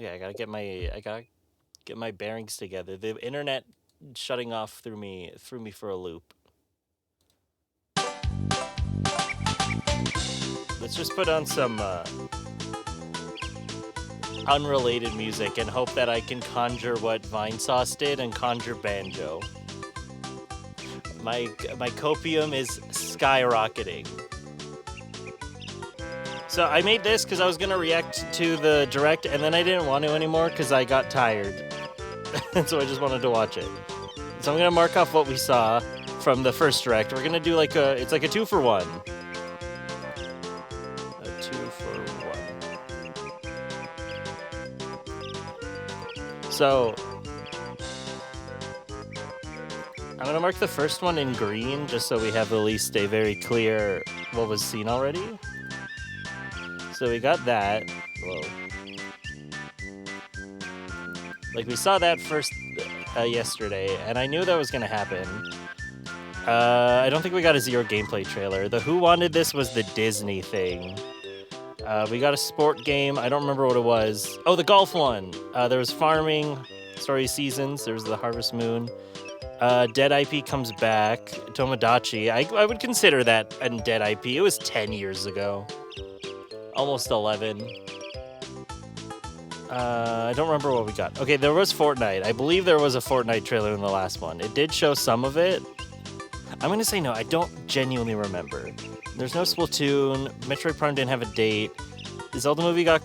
Yeah, I gotta get my bearings together. The internet shutting off threw me for a loop. Let's just put on some unrelated music and hope that I can conjure what Vinesauce did and conjure banjo. My copium is skyrocketing. So I made this because I was gonna react to the direct, and then I didn't want to anymore because I got tired, and so I just wanted to watch it. So I'm gonna mark off what we saw from the first direct. We're gonna do like it's like a 2-for-1. A 2-for-1. So I'm gonna mark the first one in green just so we have at least a very clear what was seen already. So we got that. Whoa. Like, we saw that first yesterday, and I knew that was going to happen. I don't think we got a Zero gameplay trailer. The Who Wanted This was the Disney thing. We got a sport game. I don't remember what it was. Oh, the golf one. There was farming, story seasons. There was the Harvest Moon. Dead IP comes back. Tomodachi. I would consider that a dead IP. It was 10 years ago. Almost 11. I don't remember what we got. Okay, there was Fortnite. I believe there was a Fortnite trailer in the last one. It did show some of it. I'm going to say no. I don't genuinely remember. There's no Splatoon. Metroid Prime didn't have a date. The Zelda movie got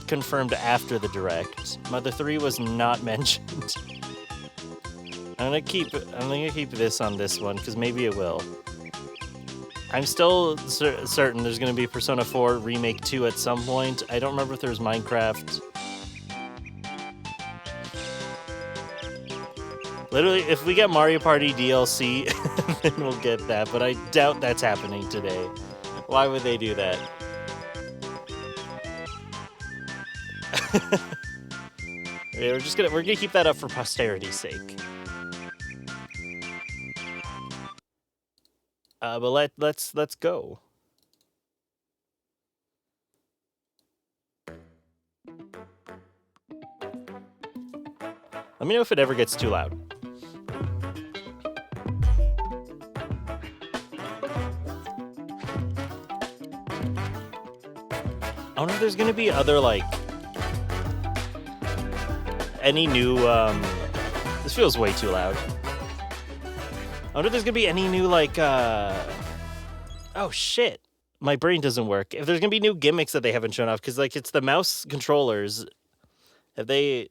confirmed after the direct. Mother 3 was not mentioned. I'm gonna keep this on this one because maybe it will. I'm still certain there's going to be Persona 4 Remake 2 at some point. I don't remember if there's Minecraft. Literally, if we get Mario Party DLC, then we'll get that, but I doubt that's happening today. Why would they do that? Okay, we're gonna keep that up for posterity's sake. But let's go. Let me know if it ever gets too loud. I wonder if there's gonna be other, like, any new, this feels way too loud. I wonder if there's gonna be any new, like, oh shit, my brain doesn't work. If there's gonna be new gimmicks that they haven't shown off, because, like, it's the mouse controllers. I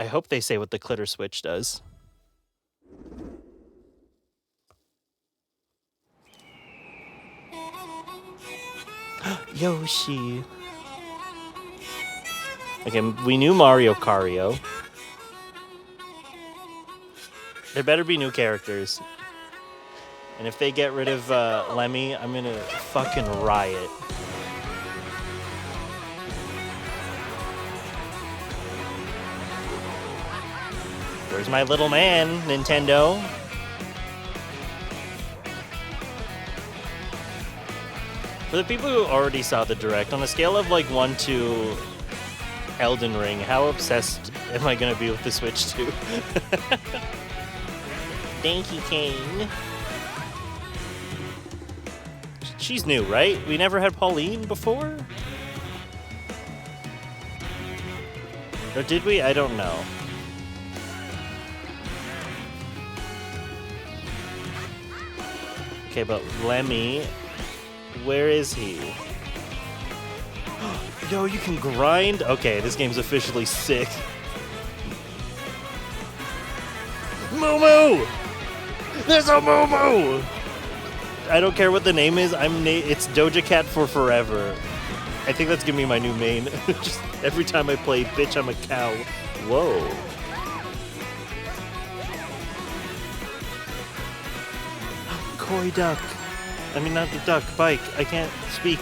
hope they say what the CLITTERSWITCH does. Yoshi. Okay, we knew Mario Cario. There better be new characters. And if they get rid of Lemmy, I'm gonna fucking riot. Where's my little man, Nintendo? For the people who already saw the direct, on a scale of like 1 to Elden Ring, how obsessed am I gonna be with the Switch 2? Donkey Kong. She's new, right? We never had Pauline before? Or did we? I don't know. Okay, but Lemmy, where is he? Yo, you can grind? Okay, this game's officially sick. Moo! There's a Moo! I don't care what the name is. It's Doja Cat for forever. I think that's gonna be my new main. Just every time I play, bitch, I'm a cow. Whoa. Koi duck. I mean, not the duck, bike. I can't speak.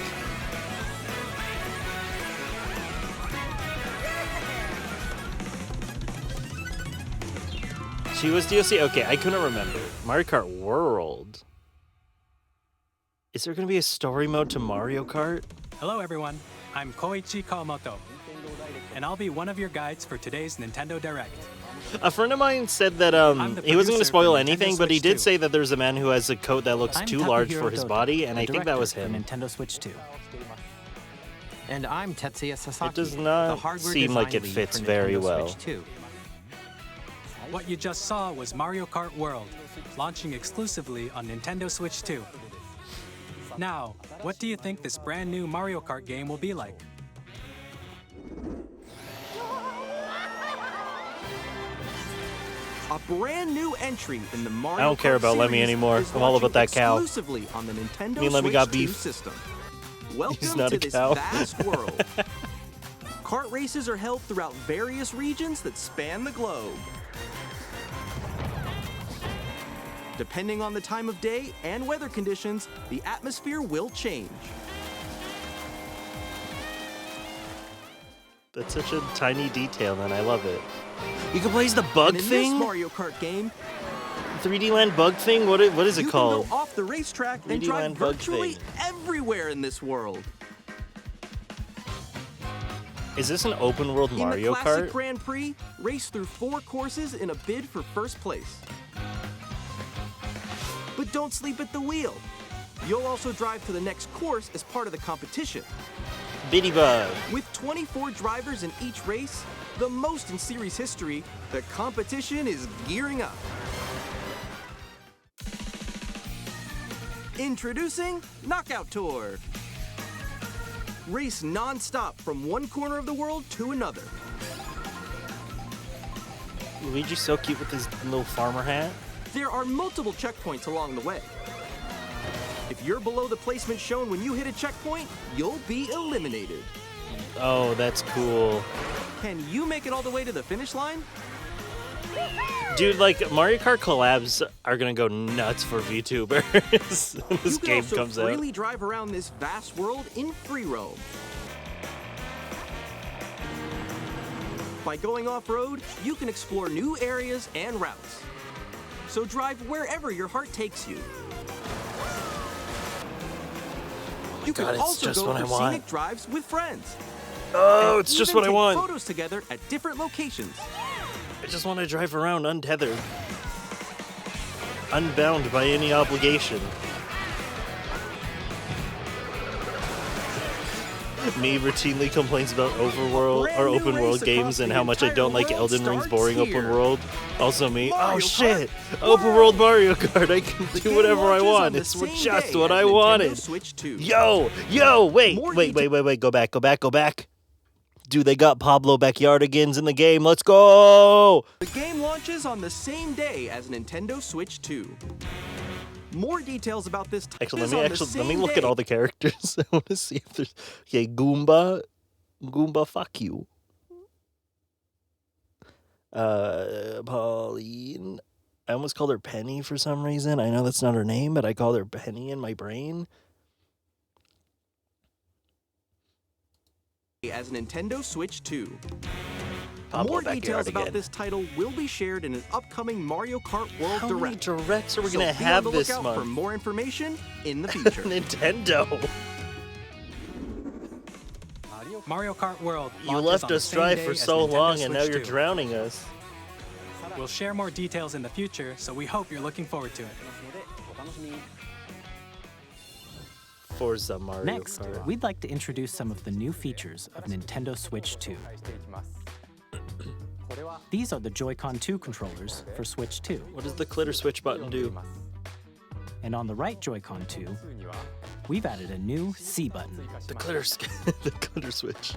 She was DLC? Okay, I couldn't remember. Mario Kart World. Is there going to be a story mode to Mario Kart? Hello everyone, I'm Koichi Kawamoto, and I'll be one of your guides for today's Nintendo Direct. A friend of mine said that he wasn't going to spoil anything, but he did say that there's a man who has a coat that looks too large for his body, and I think that was him. Nintendo Switch 2. And I'm Tetsuya Sasaki. It does not seem like it fits very well. What you just saw was Mario Kart World, launching exclusively on Nintendo Switch 2. Now, what do you think this brand new Mario Kart game will be like? A brand new entry in the Mario Kart I don't care about Lemmy anymore. I'm all about that cow. Exclusively on the Nintendo Me and Lemmy Switch got 2 beef. system. He's Welcome not to a this cow. vast world. Kart races are held throughout various regions that span the globe. Depending on the time of day and weather conditions, the atmosphere will change. That's such a tiny detail, and I love it. You can play as the bug And in thing? this Mario Kart game, 3D Land bug thing? What is it you called? can go off the racetrack and 3D drive Land bug virtually thing. everywhere in this world. Is this an open world Mario In the Classic Kart? Grand Prix, race through 4 courses in a bid for first place. But don't sleep at the wheel. You'll also drive to the next course as part of the competition. Bitty Bug. With 24 drivers in each race, the most in series history, the competition is gearing up. Introducing Knockout Tour. Race non-stop from one corner of the world to another. Luigi's so cute with his little farmer hat. There are multiple checkpoints along the way. If you're below the placement shown when you hit a checkpoint, you'll be eliminated. Oh, that's cool. Can you make it all the way to the finish line? Dude, like, Mario Kart collabs are gonna go nuts for VTubers when this You can game also comes out. freely drive around this vast world in free roam. By going off-road, you can explore new areas and routes. So drive wherever your heart takes you. You God, can it's also just go what I for want. scenic drives with friends. Oh, And it's just even what I take want. Photos together at different locations. I just want to drive around untethered. Unbound by any obligation. Me routinely complains about overworld or open world games and how much I don't like Elden Ring's boring open world. Also me. Mario Oh shit! Kart Open world Mario Kart. I can The do game whatever I launches on want. the It's same just day what as I Nintendo wanted. Switch 2. Yo, wait, More wait. Go back. Dude, they got Pablo Backyardigans in the game. Let's go! The game launches on the same day as Nintendo Switch 2. More details about this title Actually, is on the let me same look at day. all the characters. I want to see if there's. Okay, Goomba, fuck you. Pauline. I almost called her Penny for some reason. I know that's not her name, but I called her Penny in my brain. As Nintendo Switch 2. Pablo More details Backyardigan. about this title will be shared in an upcoming Mario Kart World How many Direct. directs are we So gonna be have on the this lookout for month? more information in the future. Nintendo. Mario Kart World You launches left on the us same dry day for as so Nintendo long, and now Switch you're 2. drowning us. We'll share more details in the future, so we hope you're looking forward to it. Forza Mario Next, Kart. we'd like to introduce some of the new features of Nintendo Switch 2. These are the Joy-Con 2 controllers for Switch 2. What does the clitter switch button do? And on the right Joy-Con 2, we've added a new C button. The clitter, the clitter switch.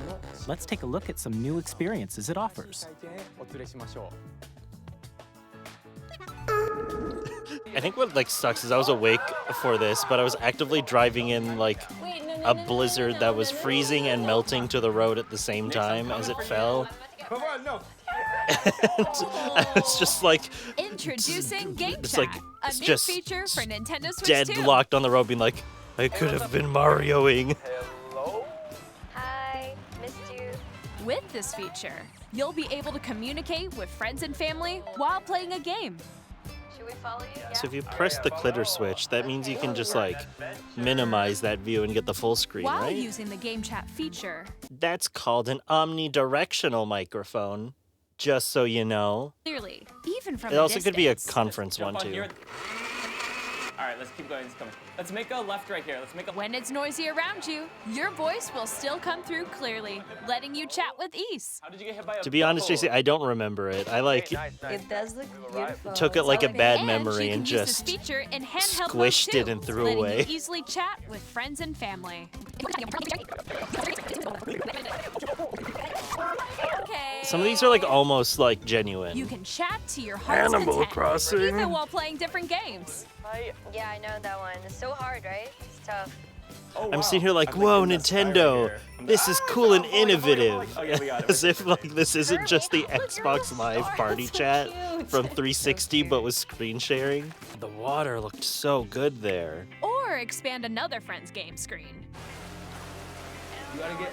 Let's take a look at some new experiences it offers. I think what like sucks is I was awake for this, but I was actively driving in like a blizzard that was freezing and melting to the road at the same time as it fell. And I was just like Introducing Game it's Chat, like a it's new just feature for Nintendo Switch 2. deadlocked on the road, being like, I could have been Marioing. Hi, missed you. With this feature, you'll be able to communicate with friends and family while playing a game. Should we follow you? So if you press the clitter switch, that means you can just like minimize that view and get the full screen, While right? using the game chat feature, That's called an omnidirectional microphone, just so you know. clearly, even from It also could be a distance. conference Jump one on too. here. All right, let's keep going. It's coming. Let's make a left right here. Let's make a. When it's noisy around you, your voice will still come through clearly, letting you chat with ease. How did you get hit by a To be honest, bubble? JC, I don't remember it. I like It does look beautiful. took it like a bad And memory you and can use this just feature in handheld squished mode it too, and threw letting away. You easily chat with friends and family. Okay. some of these are like almost like genuine. You can chat to your heart's Animal content, Crossing. even while playing different games. Yeah, I know that one. It's so hard, right? It's tough. Oh, I'm wow. sitting here like, I'm whoa, in the sky right Nintendo, here. this is cool and innovative. Okay, we got it. As if like this isn't just the Xbox Live party so chat cute. from 360, but with screen sharing. The water looked so good there. Or expand another friend's game screen. You gotta get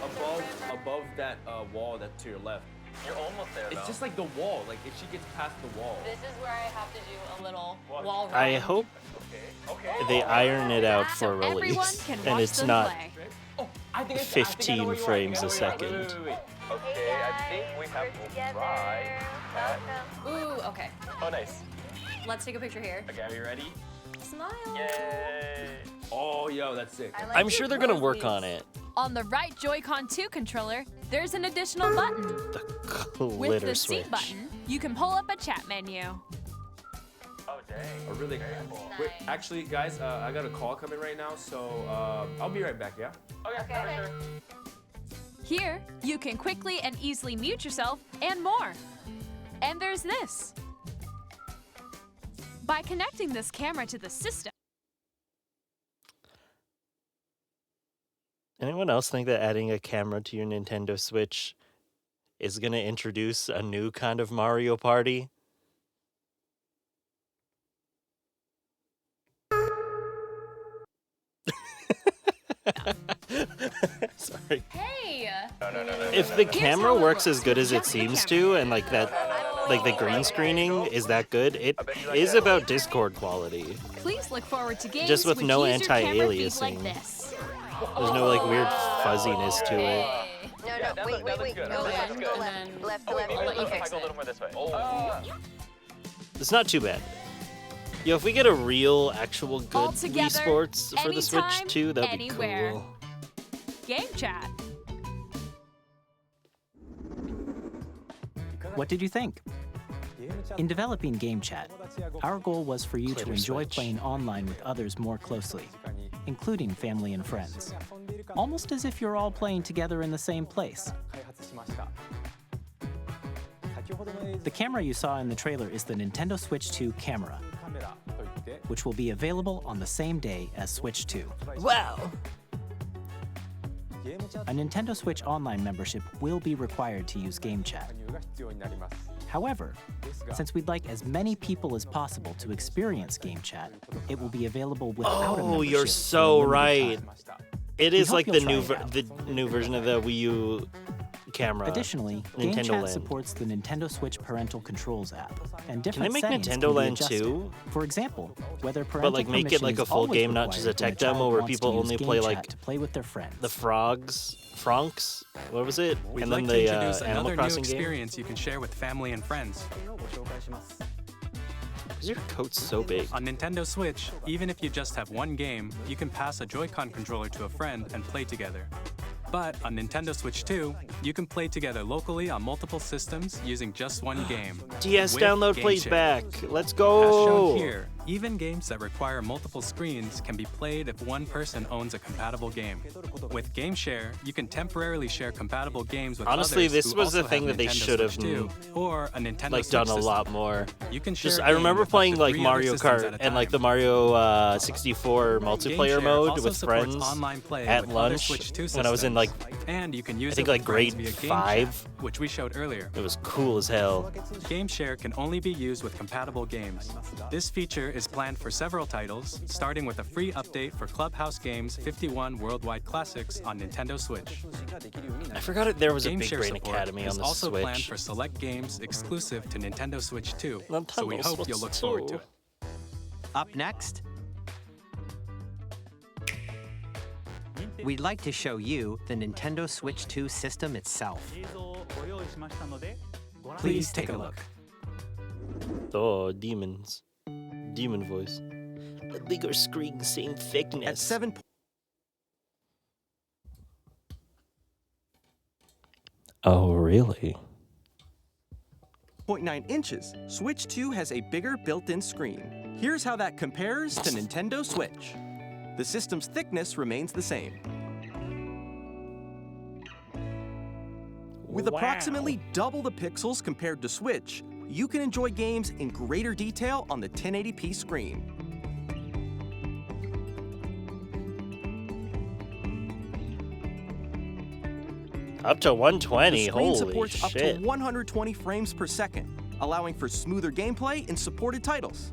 above that wall that's to your left. You're almost there, It's just like the wall. Like if she gets past the wall. This is where I have to do a little wall run. I hope they iron it out for everyone release, can and watch it's them not play. Oh, I think 15 where you are. frames I a think I know where you are. second. Wait. Okay, I think we have to try. Ooh, okay. Oh, nice. Let's take a picture here. Okay, are you ready? Smile. Yay! Oh, yo, that's sick. I like I'm your sure they're gonna pose work leaves. on it. On the right Joy-Con 2 controller, there's an additional button. The With glitter the switch. seat button, you can pull up a chat menu. Oh, dang. Oh, really? Wait, actually, guys, I got a call coming right now, so I'll be right back. Yeah. Okay, for sure. Here, you can quickly and easily mute yourself and more. And there's this. By connecting this camera to the system, Anyone else think that adding a camera to your Nintendo Switch is gonna introduce a new kind of Mario Party? Sorry. hey, If the camera how it works as looks good with as it just the seems camera. to, and like that, like the green screening is that good, it is about Discord quality. please look forward to games Just with which no use your camera feed anti-aliasing. like this. There's no like weird fuzziness to it. No, wait. Good. Go That left, looks go good. left. Left, Oh, wait, left. maybe Let you if I fix go a it. little more this way. It's not too bad. Yo, if we get a real, actual good All Wii together, Sports for the Switch anytime, too, that'd anywhere. be cool. Game chat. What did you think? In developing Game Chat, our goal was for you to Clitter enjoy switch. playing online with others more closely, including family and friends, almost as if you're all playing together in the same place. The camera you saw in the trailer is the Nintendo Switch 2 camera, which will be available on the same day as Switch 2. Wow. A Nintendo Switch Online membership will be required to use Game Chat. However, since we'd like as many people as possible to experience Game Chat, it will be available without a Oh, membership you're for a so limited right. time. It is hope like you'll the try new it out. the new version of the Wii U camera. Additionally, Game Nintendo Chat Land. supports the Nintendo Switch Parental Controls app, and Can they different make settings Nintendo can be Land adjusted. too? For example, whether parental But like make it permission like a is full always game, not just a required when tech demo child where wants people to use only Game play Chat like to play with their friends. the Franks. What was it? We'd and like then to the introduce Animal another new Crossing game. experience you can share with family and friends. Is your coat so big? On Nintendo Switch, even if you just have one game, you can pass a Joy-Con controller to a friend and play together. But on Nintendo Switch 2, you can play together locally on multiple systems using just one game. DS with download Game plays Share. back. Let's As go. shown here, even games that require multiple screens can be played if one person owns a compatible game. With Game Share, you can temporarily share compatible games with Honestly, others this who was the also thing have that they Nintendo should have Switch 2, or a Nintendo like Switch done a system. lot more. You can share Just a I game remember with up playing to like 3 other Mario systems Kart at a and like time. the Mario 64 multiplayer GameShare mode also with supports friends online play at with other lunch Switch 2 when I was in like and you can use think it like with friends grade via Game 5. Chat, which we showed earlier. It was cool as hell. GameShare can only be used with compatible games. This feature is planned for several titles, starting with a free update for Clubhouse Games 51 Worldwide Classics on Nintendo Switch. I forgot it. There was a Big GameShare Brain support Academy is on the also Switch. planned for select games exclusive to Nintendo Switch 2, so we Nintendo hope you'll Switch look forward to 2. it. Up next, we'd like to show you the Nintendo Switch 2 system itself. Please take a look. Oh, demons. Demon voice. A bigger screen, same thickness. At 7. Oh, really? 0.9 inches, Switch 2 has a bigger built-in screen. Here's how that compares to Nintendo Switch. The system's thickness remains the same. With approximately double the pixels compared to Switch, you can enjoy games in greater detail on the 1080p screen. Up to 120, The screen holy supports shit. up to 120 frames per second, allowing for smoother gameplay in supported titles.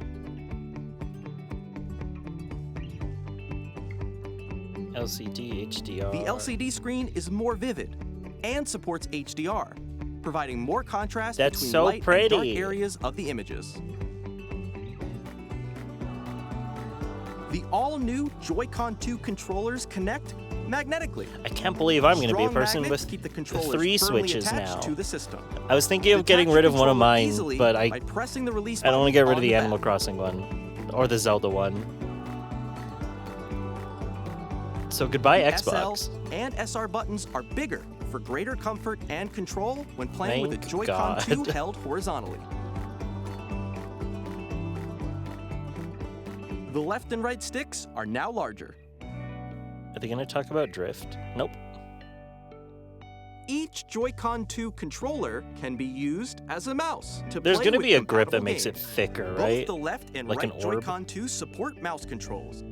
LCD, HDR. The LCD screen is more vivid and supports HDR, providing more contrast That's between so light and dark pretty. areas of the images. The all-new Joy-Con 2 controllers connect magnetically. I can't believe I'm going to be a Strong person magnets with keep the controllers 3 firmly switches attached now. to the system. I was thinking of getting Detach rid the of one of controller mine, easily but by pressing the release I don't want to button get rid of on the back. Animal Crossing one. Or the Zelda one. So goodbye, The Xbox. SL and SR buttons are bigger for greater comfort and control when playing with Thank a Joy-Con 2 God. held horizontally. The left and right sticks are now larger. Are they going to talk about drift? Nope. Each Joy-Con 2 controller can be used as a mouse to There's play going to with be a grip that compatible makes it games. thicker, Both right? the left and Like right an orb? Joy-Con 2 support mouse controls.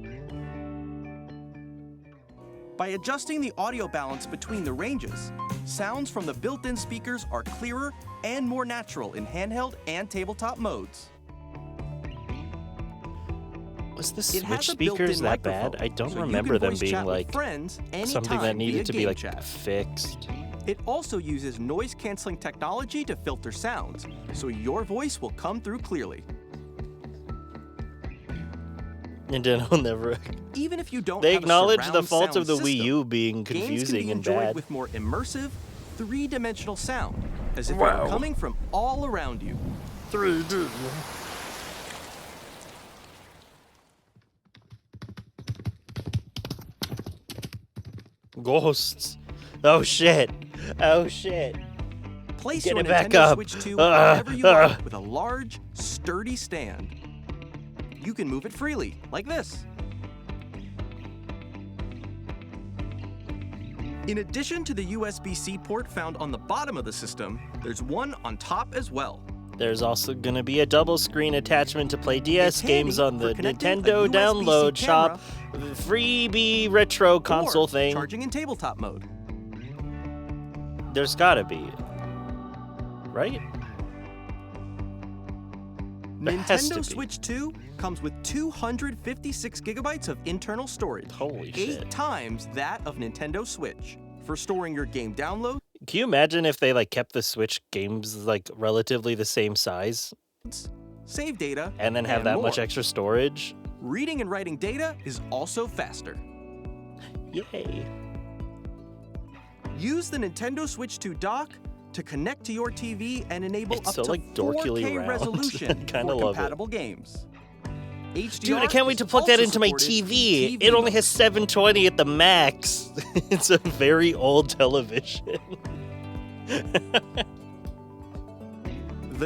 By adjusting the audio balance between the ranges, sounds from the built-in speakers are clearer and more natural in handheld and tabletop modes. Was the It Switch has a speakers built-in that bad? microphone, I don't so you remember can them voice being chat with like friends something that anytime needed via to be game like chat. fixed. It also uses noise-canceling technology to filter sounds, so your voice will come through clearly. Nintendo never. Even if you don't They have a acknowledge the surround fault of sound the Wii system, U being games can be confusing and enjoyed bad. with more immersive, three-dimensional sound, as if it Wow. were coming from all around you. 3D. Ghosts. Oh shit. Oh shit. Place Get your it back Nintendo up. Switch 2 wherever you want with a large, sturdy stand. You can move it freely, like this. In addition to the USB-C port found on the bottom of the system, there's one on top as well. There's also gonna be a double screen attachment to play DS It's games handy on the for connecting a Nintendo USB-C download shop. camera Freebie retro console or thing. charging in tabletop mode. There's gotta be. Right? There has to Nintendo be. Switch 2 comes with 256 gigabytes of internal storage. Holy 8 shit. times that of Nintendo Switch. For storing your game downloads, Can you imagine if they like kept the Switch games like relatively the same size save data, and then have and that more. much extra storage? Reading and writing data is also faster. Yay. Use the Nintendo Switch 2 dock to connect to your TV and enable It's up so, to like, dorkily 4K round. resolution I kinda for love it. compatible games. HDR Dude, I can't wait is to plug that also into my supported in TV. TV It only mode. has 720 at the max. It's a very old television. The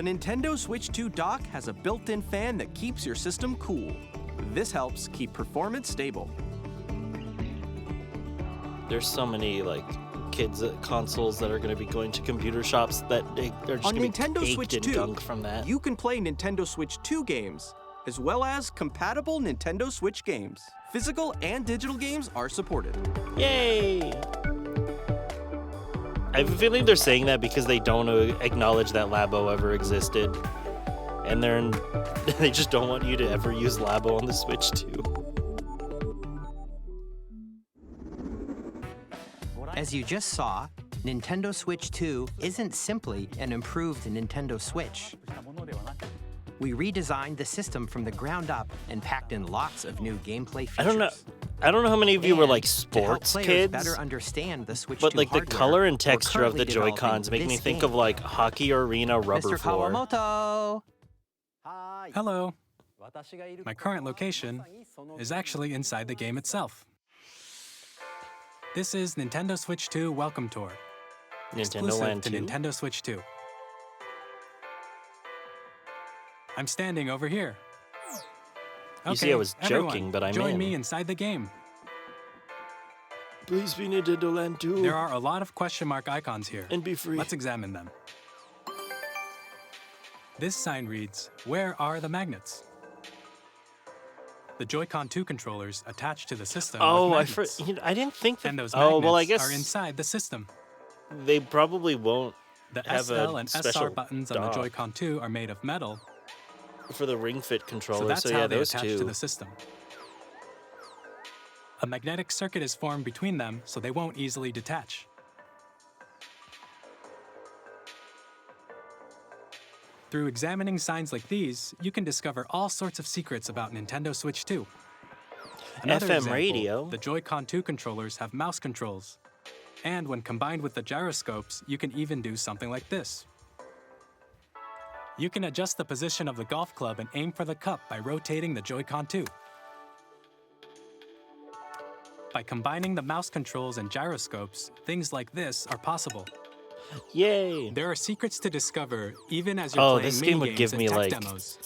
Nintendo Switch 2 dock has a built-in fan that keeps your system cool. This helps keep performance stable. There's so many like kids consoles that are going to be going to computer shops that they're just On going to be Nintendo caked Switch in 2, gunk from that. you can play Nintendo Switch 2 games, as well as compatible Nintendo Switch games. Physical and digital games are supported. Yay! I have a feeling they're saying that because they don't acknowledge that Labo ever existed. And they just don't want you to ever use Labo on the Switch too. As you just saw, Nintendo Switch 2 isn't simply an improved Nintendo Switch. We redesigned the system from the ground up and packed in lots of new gameplay features. I don't know how many of you were like And to help sports players kids, better understand the Switch but 2 like the hardware, color and we're texture of the currently Joy-Cons developing make me this think game. of like hockey arena rubber Mr. floor. Kawamoto! Hello. My current location is actually inside the game itself. This is Nintendo Switch 2 Welcome Tour, Nintendo exclusive Land to 2. Nintendo Switch 2. I'm standing over here. You see, I was everyone, joking, but I'm join in. me inside the game. Please be Nintendo Land 2 There are a lot of question mark icons here. and be free. Let's examine them. This sign reads, "Where are the magnets?" The Joy-Con 2 controllers attached to the system Oh, with magnets. I didn't think that. And those oh, magnets well, I guess are inside the system. they probably won't The have SL a and special SR buttons on the dock Joy-Con 2 are made of metal, for the Ring Fit so controller. that's So how yeah, they those attach two. to the system. A magnetic circuit is formed between them, so they won't easily detach. Through examining signs like these, you can discover all sorts of secrets about Nintendo Switch 2. Another FM example, radio. The Joy-Con 2 controllers have mouse controls. And when combined with the gyroscopes, you can even do something like this. You can adjust the position of the golf club and aim for the cup by rotating the Joy-Con 2. By combining the mouse controls and gyroscopes, things like this are possible. Yay! There are secrets to discover even as you're Oh, playing this game would minigames give and me tech like, demos.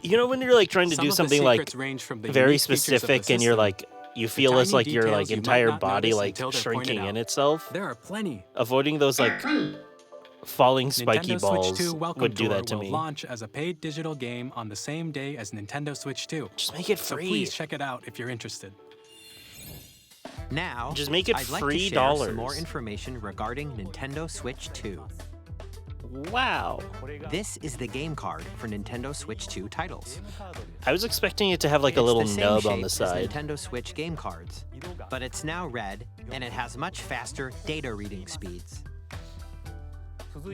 you know, when you're like trying to Some do of the something like secrets range from the very unique features of the specific, and you're system like you feel to as tiny like your details like you might entire not body notice like until they're pointed shrinking in out. itself. There are plenty. Avoiding those like falling spiky Nintendo balls Switch 2 Welcome would do Tour that to will me. launch as a paid digital game on the same day as Nintendo Switch 2. Just make it So free. please check it out if you're interested. Now, Just make it I'd like free to share dollars. some more information regarding Nintendo Switch 2. Wow. This is the game card for Nintendo Switch 2 titles. I was expecting it to have like a It's little the same nub on shape the as side. Nintendo Switch game cards, but it's now red and it has much faster data reading speeds.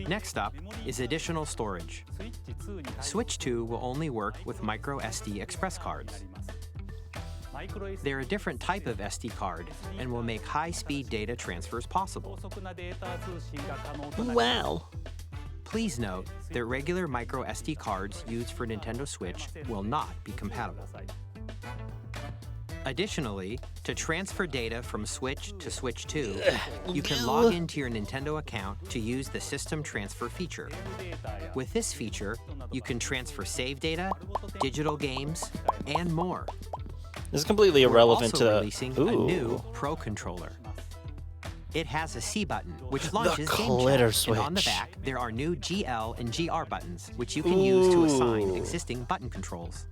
Next up is additional storage. Switch 2 will only work with micro SD express cards. They're a different type of SD card and will make high-speed data transfers possible. Wow. Please note that regular micro SD cards used for Nintendo Switch will not be compatible. Additionally, to transfer data from Switch to Switch 2, you can log into your Nintendo account to use the System Transfer feature. With this feature, you can transfer save data, digital games, and more. This is completely We're irrelevant also to. releasing a new Pro Controller. It has a C button, which launches Game Glitter Chat, and on the Switch. back there are new GL and GR buttons, which you can use to assign Ooh. existing button controls.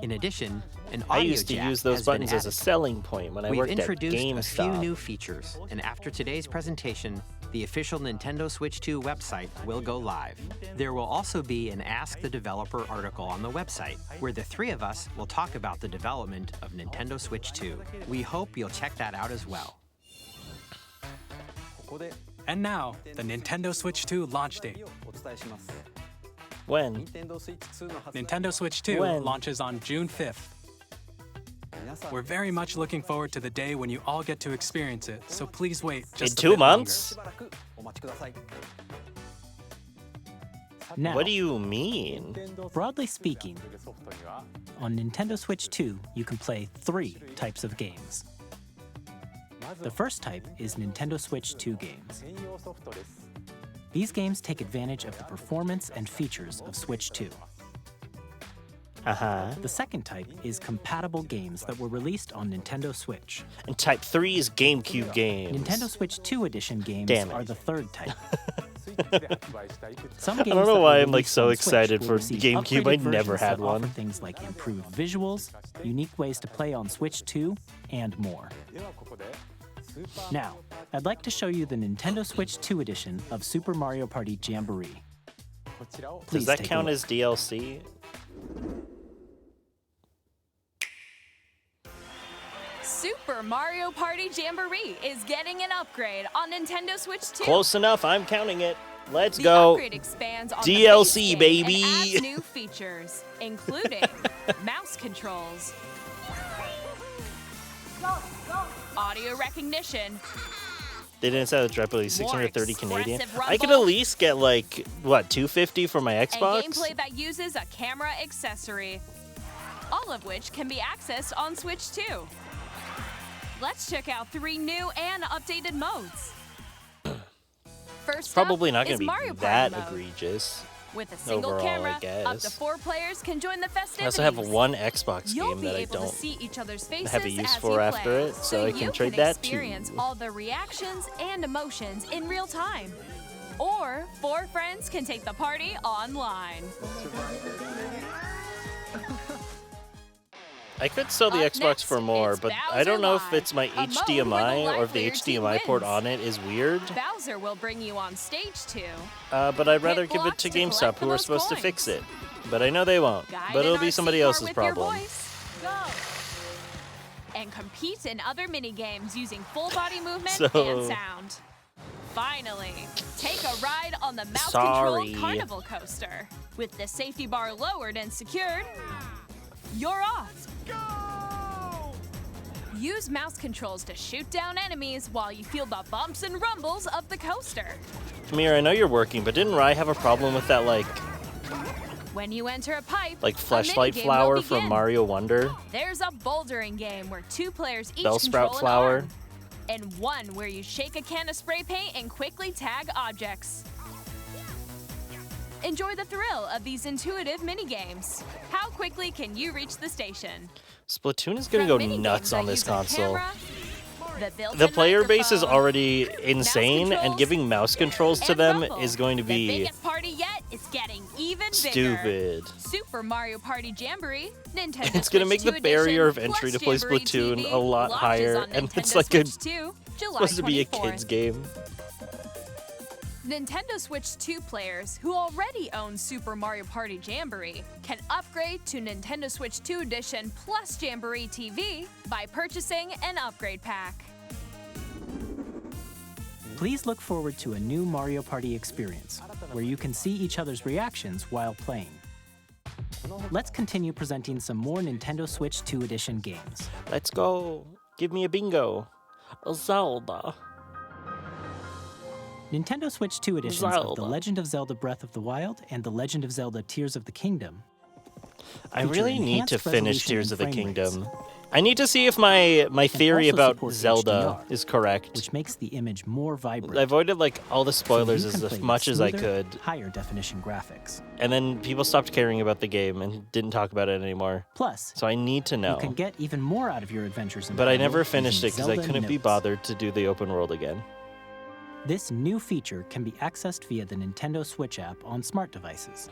In addition, an I audio used to jack use those has been buttons as a added. selling point when I We've worked at introduced a few GameStop. new features, and after today's presentation, the official Nintendo Switch 2 website will go live. There will also be an Ask the Developer article on the website, where the three of us will talk about the development of Nintendo Switch 2. We hope you'll check that out as well. And now, the Nintendo Switch 2 launch date. When? Nintendo Switch 2 When? launches on June 5th. We're very much looking forward to the day when you all get to experience it, so please wait just In a 2 bit months? Now, What do you mean? broadly speaking, on Nintendo Switch 2, you can play 3 types of games. The first type is Nintendo Switch 2 games. These games take advantage of the performance and features of Switch 2. Uh-huh. The second type is compatible games that were released on Nintendo Switch. And type 3 is GameCube games. Nintendo Switch 2 edition games Damn it. are the third type. Some games I don't know that why were I'm like released so on Switch excited will for receive GameCube. I upgraded never versions had that offer one. things like improved visuals, unique ways to play on Switch 2, and more. Now, I'd like to show you the Nintendo Switch 2 edition of Super Mario Party Jamboree. Does Please that take a count look. as DLC? Super Mario Party Jamboree is getting an upgrade on Nintendo Switch 2. Close enough, I'm counting it. Let's The go. upgrade expands on DLC, the base game baby. and adds new features, including mouse controls, audio recognition, They didn't say the drop at least more 630 Canadian. expressive I could at rumble, least get like what 250 for my Xbox. and gameplay that uses a camera accessory, all of which can be accessed on Switch 2. Let's check out 3 new and updated modes. First Probably up not going is to be Mario Party that mode. egregious. With a single overall, I camera, up to guess. 4 players can join the I festivities. also have one Xbox You'll game be that I able to don't see each other's faces have a use as for you after play, it, so I can you trade that too. experience all the reactions and emotions in real time. Or 4 friends can take the party online. I could sell the Up Xbox next, for more, it's but I Bowser don't know if Live, it's my a mode where the HDMI or if the livelier team HDMI port wins. on it is weird. Bowser will bring you on stage too. But I'd rather Hit give it blocks to to GameStop, collect who the are most supposed to coins. fix it. But I know they won't. Guide But an it'll be RC somebody car else's with your problem. voice. Go. And compete in other mini-games using full body movement So- and sound. Finally, take a ride on the mouse-controlled Sorry. carnival coaster. With the safety bar lowered and secured, you're off. Use mouse controls to shoot down enemies while you feel the bumps and rumbles of the coaster. Amir, I know you're working, but didn't Rai have a problem with that, like When you enter a pipe, a fleshlight minigame will flower from begin. Mario Wonder? There's a bouldering game where 2 players each Bellsprout control an flower. arm, and one where you shake a can of spray paint and quickly tag objects. Enjoy the thrill of these intuitive mini-games. How quickly can you reach the station? Splatoon is gonna From go mini-games nuts on that this use a console. camera, the built-in The player base is microphone, already insane, and controls, giving mouse controls to and them rumble. is going to The be biggest party yet is getting even bigger. stupid. Super Mario Party Jamboree, Nintendo It's gonna Switch make the 2 barrier of edition, entry plus to play Jamboree Splatoon TV a lot launches higher, on and it's Nintendo like a Switch 2, July supposed to be a 24th. kid's game. Nintendo Switch 2 players who already own Super Mario Party Jamboree can upgrade to Nintendo Switch 2 Edition plus Jamboree TV by purchasing an upgrade pack. Please look forward to a new Mario Party experience, where you can see each other's reactions while playing. Let's continue presenting some more Nintendo Switch 2 Edition games. Let's go. Give me a bingo. A Zelda. Nintendo Switch 2 editions of The Zelda. Legend of Zelda Breath of the Wild and The Legend of Zelda Tears of the Kingdom. I feature really need to enhanced finish resolution Tears and of the frame rates, Kingdom. I need to see if my theory also about support Zelda HDR, is correct. which makes the image more vibrant. I avoided like all the so spoilers you can as play with much as I smoother, could, higher definition graphics. and then people stopped caring about the game and didn't talk about it anymore. Plus, So I need to know. you can get even more out of your adventures in But I Hyrule never finished it using because I Zelda couldn't be Notes. bothered to do the open world again. This new feature can be accessed via the Nintendo Switch app on smart devices.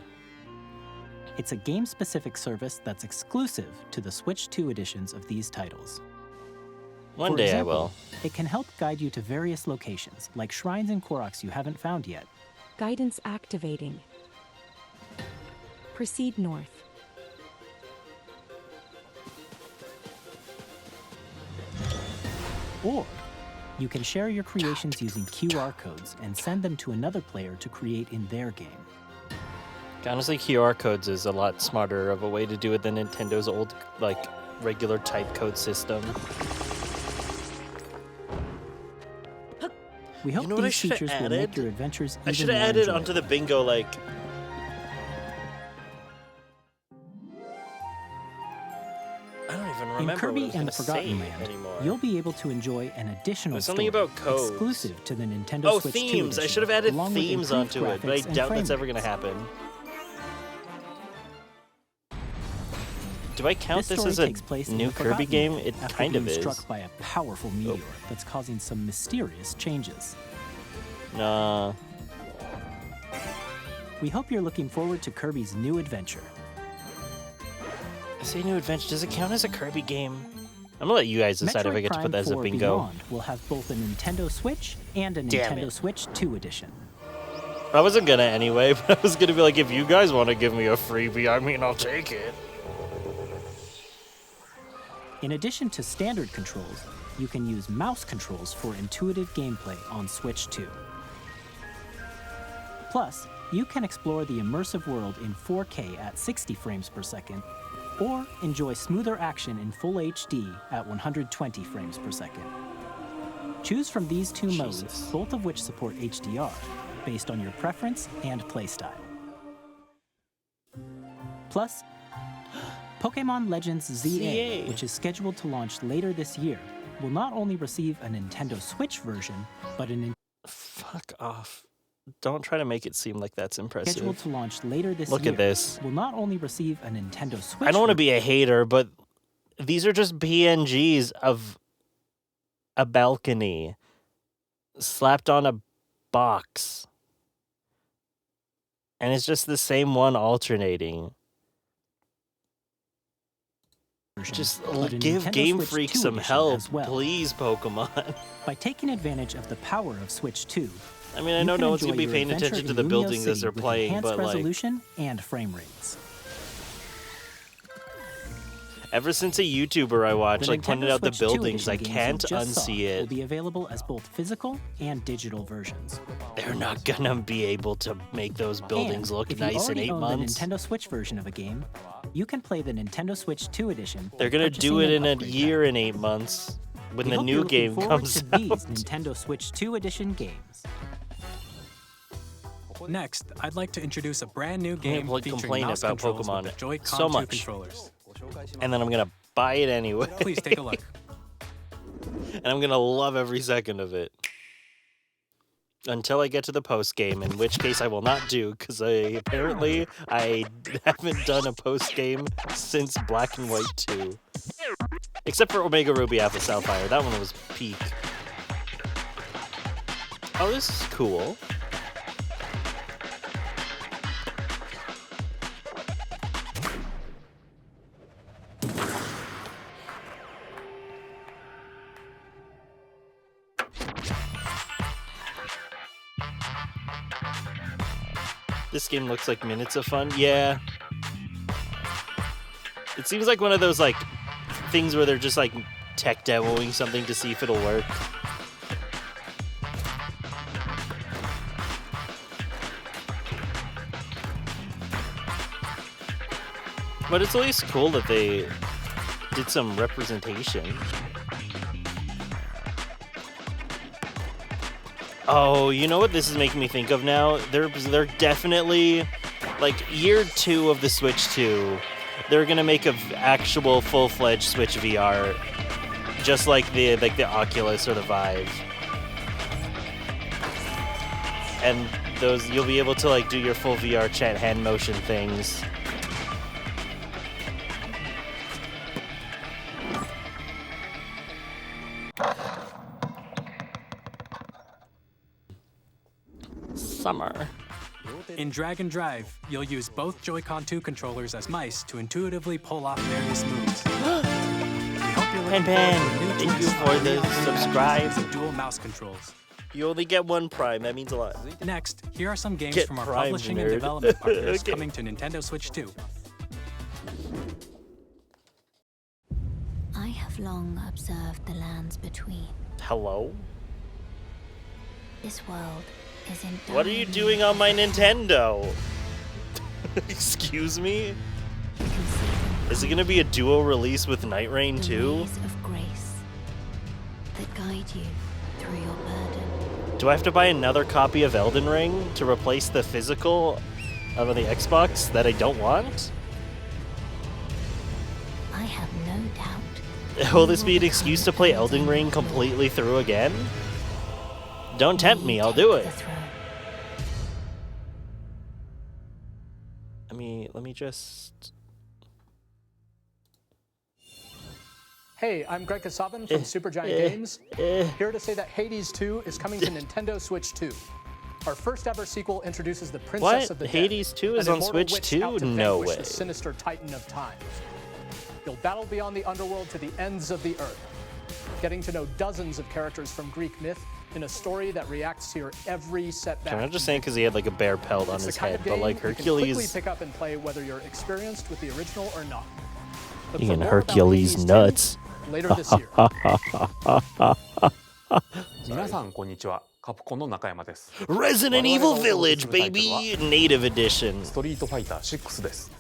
It's a game-specific service that's exclusive to the Switch 2 editions of these titles. One For day example, I will. It can help guide you to various locations, like shrines and Koroks you haven't found yet. Guidance activating. Proceed north. Or you can share your creations using QR codes and send them to another player to create in their game. Honestly, QR codes is a lot smarter of a way to do it than Nintendo's old, like, regular type code system. We hope know what I these should've features will make added? your adventures I even should have more added enjoyable. onto the bingo, like... I don't even remember In what I Kirby was and the gonna Forgotten say Land, anymore. you'll be able to enjoy an additional It was something story about codes. exclusive to the Nintendo Oh, Switch 2 themes! I edition, should have added along with themes improved onto it, but I graphics and doubt frame that's ever rates. going to happen. Do I count this story as a takes place in new the Kirby Forgotten game? Land It after kind of being is. struck by a powerful meteor that's causing some mysterious changes. Nah. We hope you're looking forward to Kirby's new adventure. I say new adventure. Does it count as a Kirby game? I'm gonna let you guys decide if I Metroid get to Prime put that as a 4 bingo. Beyond will have both a Nintendo Switch and a Damn Nintendo it. Switch 2 edition. I wasn't gonna anyway, but I was gonna be like, if you guys want to give me a freebie, I mean, I'll take it. In addition to standard controls, you can use mouse controls for intuitive gameplay on Switch 2. Plus, you can explore the immersive world in 4K at 60 frames per second, or enjoy smoother action in full HD at 120 frames per second. Choose from these two modes, both of which support HDR, based on your preference and playstyle. Plus, Pokémon Legends ZA, which is scheduled to launch later this year, will not only receive a Nintendo Switch version, but Fuck off. Don't try to make it seem like that's impressive. scheduled to launch later this Look year, at this. will not only receive a Nintendo Switch I don't want to be a hater, but these are just PNGs of a balcony slapped on a box. And it's just the same one alternating. Just but a give Nintendo Game Switch Freak 2 some edition help, as well. please, Pokemon. By taking advantage of the power of Switch 2, I mean, I you know can no one's enjoy gonna be your paying adventure attention to in the Lumio buildings as City they're with playing, enhanced but like, resolution and frame rates. ever since a YouTuber I watched The like Nintendo pointed out the Switch 2 buildings, I edition games can't you just saw unsee Will it. be available as both physical and digital versions. They're not gonna be able to make those buildings And look if nice you in already 8 own months. the Nintendo Switch version of a game, you can play the Nintendo Switch 2 edition. They're gonna purchasing do it an in a upgrade year pack. and 8 months when We the hope new you're looking game forward comes to out. these Nintendo Switch 2 edition games. Next, I'd like to introduce a brand new game like, featuring complain mouse about controls Pokemon with the Joy-Con so 2 much. controllers. And then I'm gonna buy it anyway. Please take a look. And I'm gonna love every second of it. Until I get to the post game, in which case I will not do, because I haven't done a post game since Black and White 2. Except for Omega Ruby Alpha Sapphire. That one was peak. Oh, this is cool. This game looks like minutes of fun. Yeah. It seems like one of those like things where they're just like tech demoing something to see if it'll work. But it's at least cool that they did some representation. Oh, you know what this is making me think of now? They're definitely, like, year 2 of the Switch 2, they're gonna make an actual full-fledged Switch VR, just like the Oculus or the Vive. And those, you'll be able to like do your full VR chat hand motion things. Summer. In Drag and Drive, you'll use both Joy-Con 2 controllers as mice to intuitively pull off various moves. We hope you're looking Pen, forward to a new thank you twist for on the reality subscribe. matches and dual mouse controls. You only get one Prime, that means a lot. Next, here are some games Get from our Prime, publishing nerd. and development partners Okay. coming to Nintendo Switch 2. I have long observed the lands between. Hello? This world is in. What are you doing on my Nintendo? Excuse me? Is it gonna be a duo release with Night Rain too? Ways of grace that guide you through your burden. Do I have to buy another copy of Elden Ring to replace the physical of the Xbox that I don't want? I have no doubt. Will this be an excuse to play Elden Ring completely through again? Don't tempt me, I'll do it. Let me just... Hey, I'm Greg Kasavin from Supergiant Games, here to say that Hades 2 is coming to Nintendo Switch 2. Our first ever sequel introduces the Princess of the Dead. Hades 2 is an on immortal Switch witch 2? out to No vanquish way. the sinister titan of time. You'll battle beyond the underworld to the ends of the earth, getting to know dozens of characters from Greek myth in a story that reacts to your every setback. I'm not just saying because he had like a bear pelt on It's the his kind head, of but game like you can quickly Hercules... pick up and play whether you're experienced with the original or not. But You for can more about Hercules Hades 2, nuts. later this year. 皆さんこんにちは。カプコンの中山です。 Resident Evil Village, baby! Native Edition. ストリートファイター6です。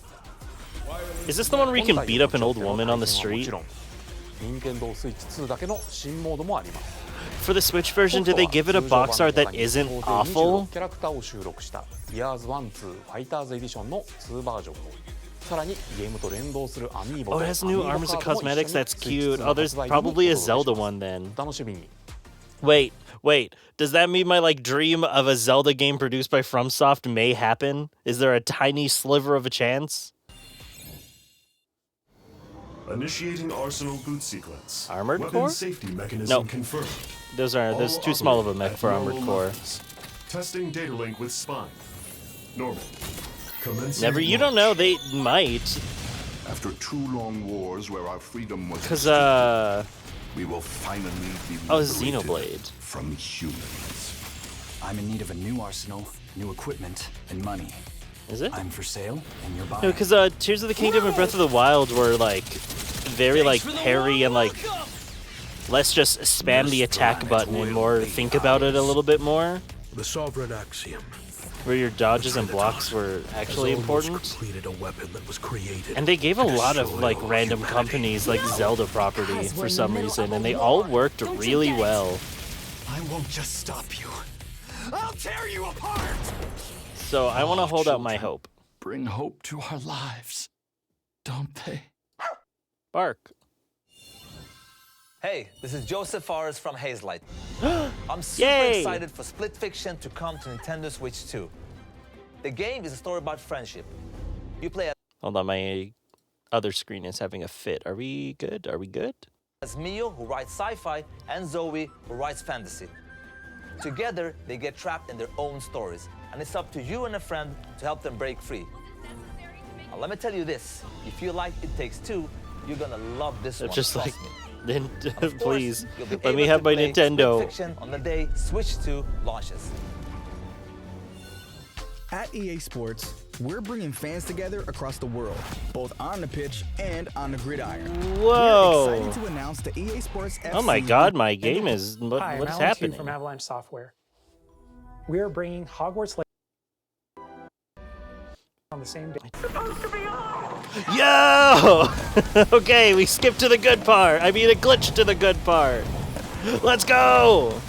Is this the one where you can beat up an old woman on the street? 任天堂スイッチ2だけの新モードもあります。 For the Switch version, did they give it a box art that isn't awful? キャラクターを収録した Years 1-2 Fighters Edition の2バージョンを。さらにゲームと連動するアミーボ Oh, it has new armors and cosmetics. That's cute. Oh, there's probably a Zelda one then. お楽しみに。 Wait. Does that mean my dream of a Zelda game produced by FromSoft may happen? Is there a tiny sliver of a chance? Initiating Arsenal boot sequence. Armored Weapon Core? safety mechanism No. confirmed. There's too small of a mech for Armored Core. Testing data link with spine. Normal. Commencing Never. You launch. don't know. They might. After 2 long wars where our freedom was Cause we will finally be oh, liberated Xenoblade. from humans. I'm in need of a new arsenal, new equipment, and money. Is it? I'm for sale, and you're buying. No, because Tears of the Kingdom and Breath of the Wild were very parry and let's just spam the attack button and more think about it a little bit more. The sovereign axiom. Where your dodges and blocks were actually important. Completed a weapon that was created. And they gave a lot of random companies Zelda property for some reason, and they all worked really well. I won't just stop you. I'll tear you apart. So I want to hold out my hope. Bring hope to our lives, don't they? Bark. Hey, this is Joseph Forrest from Hazelight. I'm super Yay! excited for Split Fiction to come to Nintendo Switch 2. The game is a story about friendship. You play Hold on, my other screen is having a fit. Are we good? Are we good? as Mio, who writes sci-fi, and Zoe, who writes fantasy. Together, they get trapped in their own stories, and it's up to you and a friend to help them break free. Now, let me tell you this: if you like It Takes Two, you're gonna love this one. Just trust me. Then please You'll be let me able have to my play Nintendo. Split Fiction on the day Switch 2 launches. At EA Sports, we're bringing fans together across the world, both on the pitch and on the gridiron. Whoa! We're excited to announce the EA Sports FC. Oh my God, my game is Hi, what I'm is Alan happening? Chu from Avalanche Software. We are bringing Hogwarts on the same day. Yo! Okay, we skipped to the good part. I mean, a glitch to the good part. Let's go!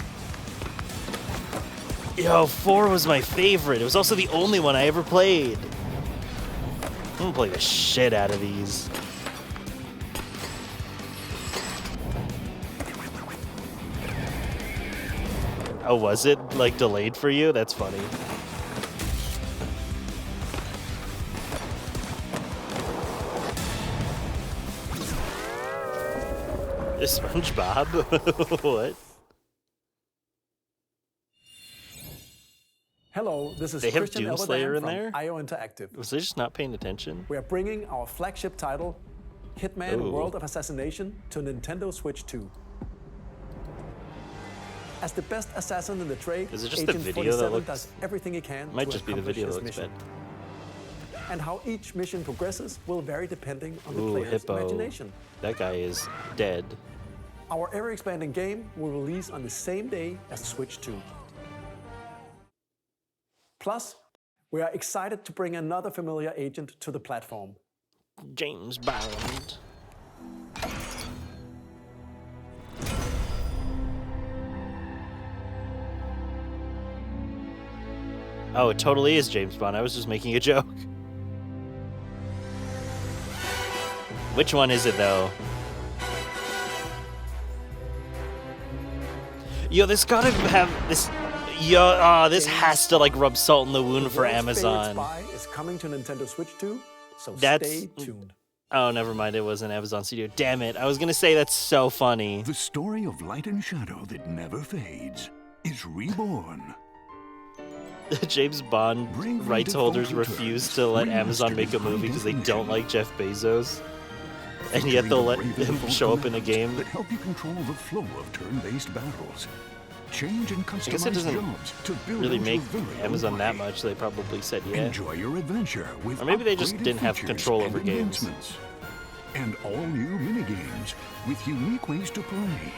Yo, 4 was my favorite. It was also the only one I ever played. I'm gonna play the shit out of these. Oh, was it delayed for you? That's funny. Is SpongeBob? What? Hello, this is They have Christian Doomslayer Elderman in from there? IO Interactive. Was they just not paying attention? We are bringing our flagship title, Hitman Ooh. World of Assassination, to Nintendo Switch 2. As the best assassin in the trade, Is it just the Agent video that 47 looks- does everything he can Might to just be the accomplish video his that looks mission. bad. And how each mission progresses will vary depending on the Ooh, player's Hippo. imagination. That guy is dead. Our ever-expanding game will release on the same day as Switch 2. Plus, we are excited to bring another familiar agent to the platform. James Bond. Oh, it totally is James Bond. I was just making a joke. Which one is it, though? Yo, this gotta have this. Yo, this has to rub salt in the wound for World's Favorite Amazon. Spy is coming to Nintendo Switch 2, so That's- stay tuned. Oh, never mind. It was an Amazon studio. Damn it. I was gonna say that's so funny. The story of light and shadow that never fades is reborn. James Bond rights holders refuse to let Amazon make a movie because they don't like Jeff Bezos. And yet they'll let him show up in a game. That help you control the flow of turn-based battles. Change and I guess it customize doesn't jobs to build really out make your very own Amazon that way. much. They probably said yeah. Enjoy your adventure with Or maybe they just upgraded didn't have features control and over games. enhancements. And all new minigames with unique ways to play.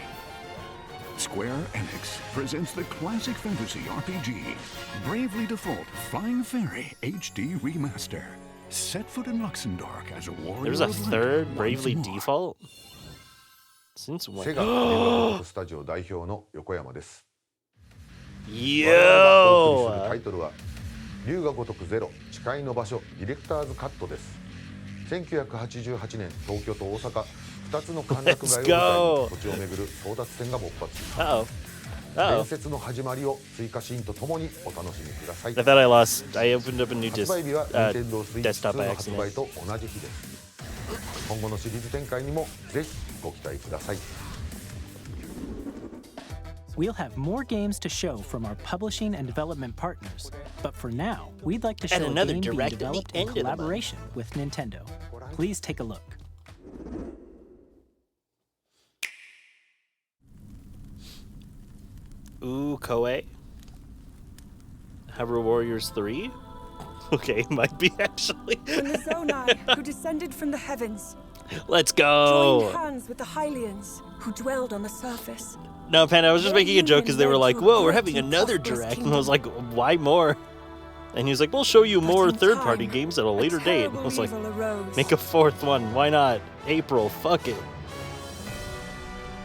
Square Enix presents the classic fantasy RPG, Bravely Default Flying Fairy HD Remaster. Set foot in Luxembourg as a warrior. There's a third Bravely Default? Since when? セガゲームスタジオ代表の横山です。 Yo! 我々がお送りするタイトルは龍が如くゼロ誓いの場所ディレクターズカットです。1988年東京と大阪2つの歓楽街を舞台に土地を巡る争奪戦が勃発。伝説の始まりを追加シーンとともにお楽しみください。 I thought I lost. I opened up a new 発売日は Nintendo Switch desktop 2 by の発売 accident. と同じ日です。今後のシリーズ展開にもぜひご期待ください。 We'll have more games to show from our publishing and development partners, but for now, we'd like to show And a another game being direct at the developed end in of the month. collaboration with Nintendo. Please take a look. Ooh, Koei. Hyrule Warriors 3? Okay, might be actually. From the Zonai, who descended from the heavens. Let's go! Joined hands with the Hylians, who dwelled on the surface. No, Panda, I was just making a joke because they were like, whoa, we're having another direct. And I was like, why more? And he was like, we'll show you more third-party games at a later date. And I was like, make a fourth one. Why not? April, fuck it.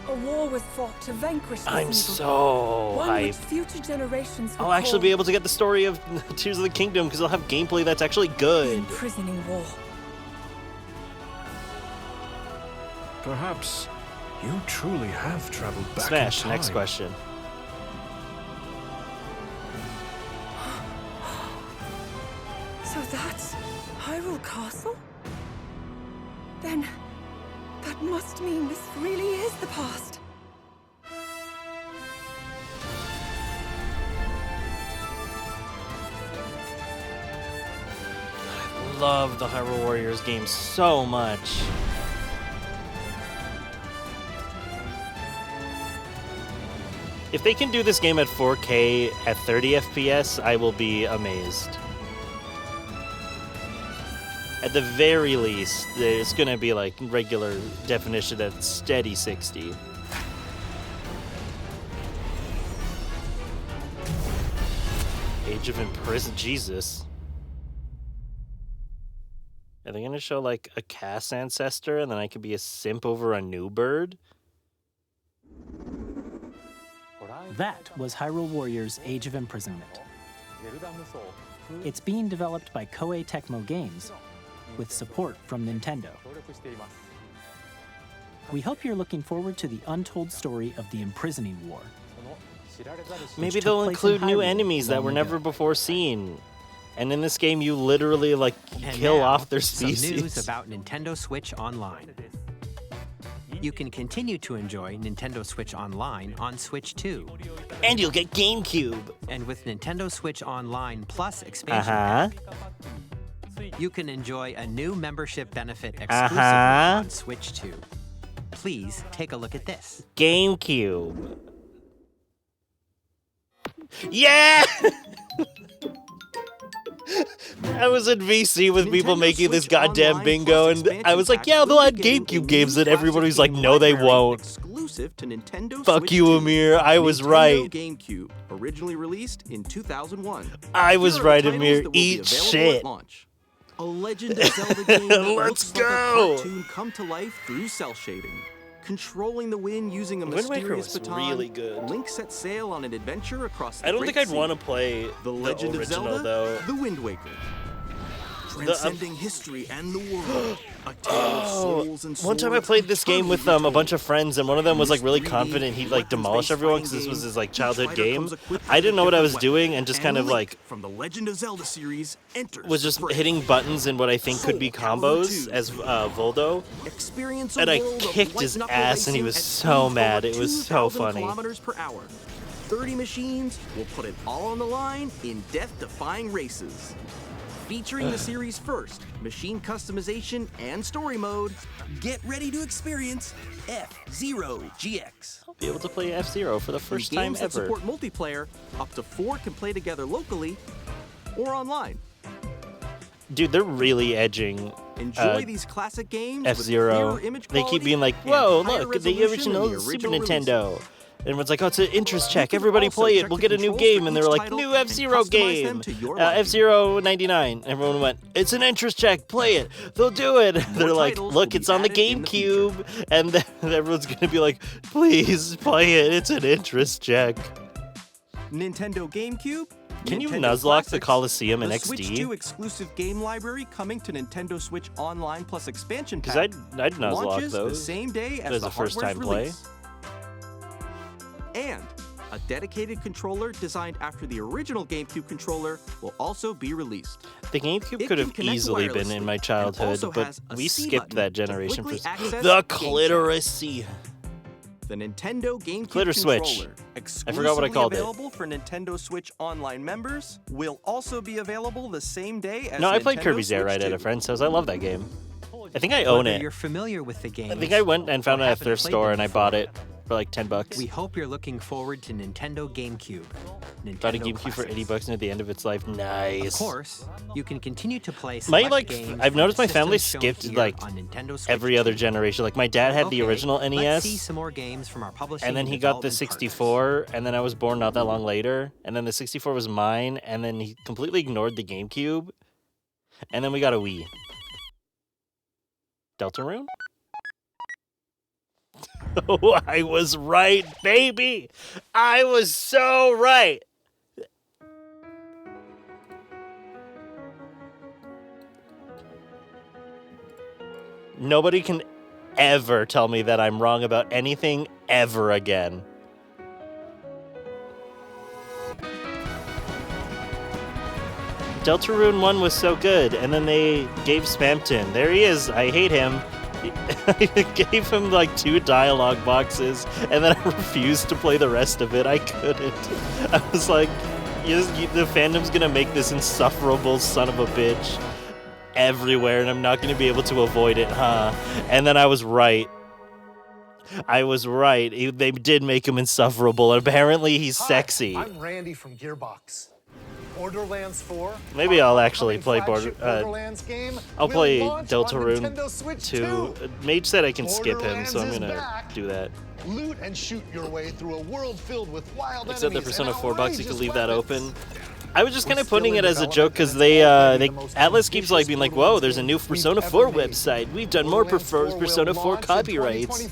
A war was fought to vanquish this I'm evil. so One which hyped. future generations I'll actually be able to get the story of Tears of the Kingdom because I'll have gameplay that's actually good. Imprisoning war. Perhaps you truly have traveled back Smash, in time. next question. So that's Hyrule Castle? Then that must mean this really is the past. I love the Hyrule Warriors game so much. If they can do this game at 4K at 30 FPS, I will be amazed. At the very least, it's gonna be like regular definition at steady 60. Age of Imprisonment, Jesus. Are they gonna show like a Cass ancestor and then I could be a simp over a new bird? That was Hyrule Warriors Age of Imprisonment. It's being developed by Koei Tecmo Games with support from Nintendo. We hope you're looking forward to the untold story of the Imprisoning War. Maybe they'll include new enemies that were never before seen. And in this game, you literally like kill off their species. Some news about Nintendo Switch Online. You can continue to enjoy Nintendo Switch Online on Switch 2. And you'll get GameCube. And with Nintendo Switch Online Plus expansion pack, you can enjoy a new membership benefit exclusively on Switch 2. Please take a look at this. GameCube. Yeah! I was in VC with people making this goddamn bingo, and I was like, yeah, they'll add GameCube games, and everybody's like, no, they won't. Exclusive to Nintendo Fuck Switch you, 2. Amir. I was Nintendo right. GameCube, originally released in 2001. I was Here are the right, titles Amir. that will be Eat available shit. at launch. A Legend of Zelda game that Let's looks like go. a cartoon come to life through cell shading. Controlling the wind using a Wind Waker mysterious was baton, really good. Link set sail on an adventure across the I don't Great think I'd Sea. want to play The Legend the of original, Zelda, though. The Wind Waker. Transcending history and the world. A tale of souls and One time I swords played this game with eternally a bunch of friends, and one of them was like really confident he'd like demolish everyone because this was his like childhood game. I didn't know what I was doing and just kind of like from the Legend of Zelda series enters was just hitting buttons in what I think could be combos as Voldo. Experience And I kicked his ass and he was so mad. It was so funny. Kilometers per hour. 30 machines will put it all on the line in death-defying races. Featuring the series' first machine customization and story mode, get ready to experience F-Zero GX. I'll be able to play F-Zero for the first time games that ever. support multiplayer, up to 4 can play together locally or online. Dude, they're really edging Enjoy these classic games F-Zero. with clearer image They keep quality being like, and whoa, higher look, the resolution than original the Super original Nintendo. Everyone's like, oh, it's an interest check. Everybody play it. We'll get a new game. And they were like, new F-Zero game. F-Zero 99. Everyone went, it's an interest check. Play it. They'll do it. They're like, look, it's on the GameCube. And then everyone's going to be like, please play it. It's an interest check. Nintendo GameCube. Can you Nintendo Nuzlocke the Classics, Coliseum in the XD? Switch 2 exclusive game library coming to Nintendo Switch Online plus expansion pack. Because I'd Nuzlocke launches those. the same day as as the a first hardware's time play. release. And a dedicated controller designed after the original GameCube controller will also be released. The GameCube It could can have connect easily been wirelessly in my and childhood, also but has a we C skipped button that to generation for quickly access the Game Chat. cliteracy. The Nintendo GameCube CLITTERSWITCH. controller, I forgot what I called it. available for Nintendo Switch Online members, will also be available the same day as No, I played Nintendo Kirby's Air Switch Riders at 2. a friend's house. I love that game. I think I own Whether it. you're familiar with the game. I think I went and found it at a thrift store and I bought it for like $10. We hope you're looking forward to Nintendo GameCube. Bought a Nintendo GameCube for Classics. $80 and at the end of its life. Nice. Of course, you can continue to play My select games I've from noticed the my family systems shown skipped here like on Nintendo Switch every other generation. Like my dad had the Okay, original Let's NES, see some more games from our publishing and then and he got the development partners. 64, and then I was born not that long later, and then the 64 was mine, and then he completely ignored the GameCube, and then we got a Wii. Deltarune? Oh, I was right, baby! I was so right! Nobody can ever tell me that I'm wrong about anything ever again. Deltarune 1 was so good, and then they gave Spampton. There he is. I hate him. I gave him like 2 dialogue boxes, and then I refused to play the rest of it. I couldn't. I was like, the fandom's gonna make this insufferable son of a bitch everywhere, and I'm not gonna be able to avoid it, huh? And then I was right. I was right. They did make him insufferable, and apparently he's sexy. I'm Randy from Gearbox. Borderlands 4. Maybe I'll actually play Borderlands game. I'll will play launch on Deltarune Nintendo Switch 2. Mage said I can skip him, so I'm Borderlands is gonna back. do that. Loot and shoot your way through a world filled with wild Except the enemies Persona and 4 box, you could outrageous leave that weapons. open. I was just kind of putting it as a joke because they Atlas keeps like being like, whoa, there's a new Persona 4 website. We've done more Persona 4 copyrights.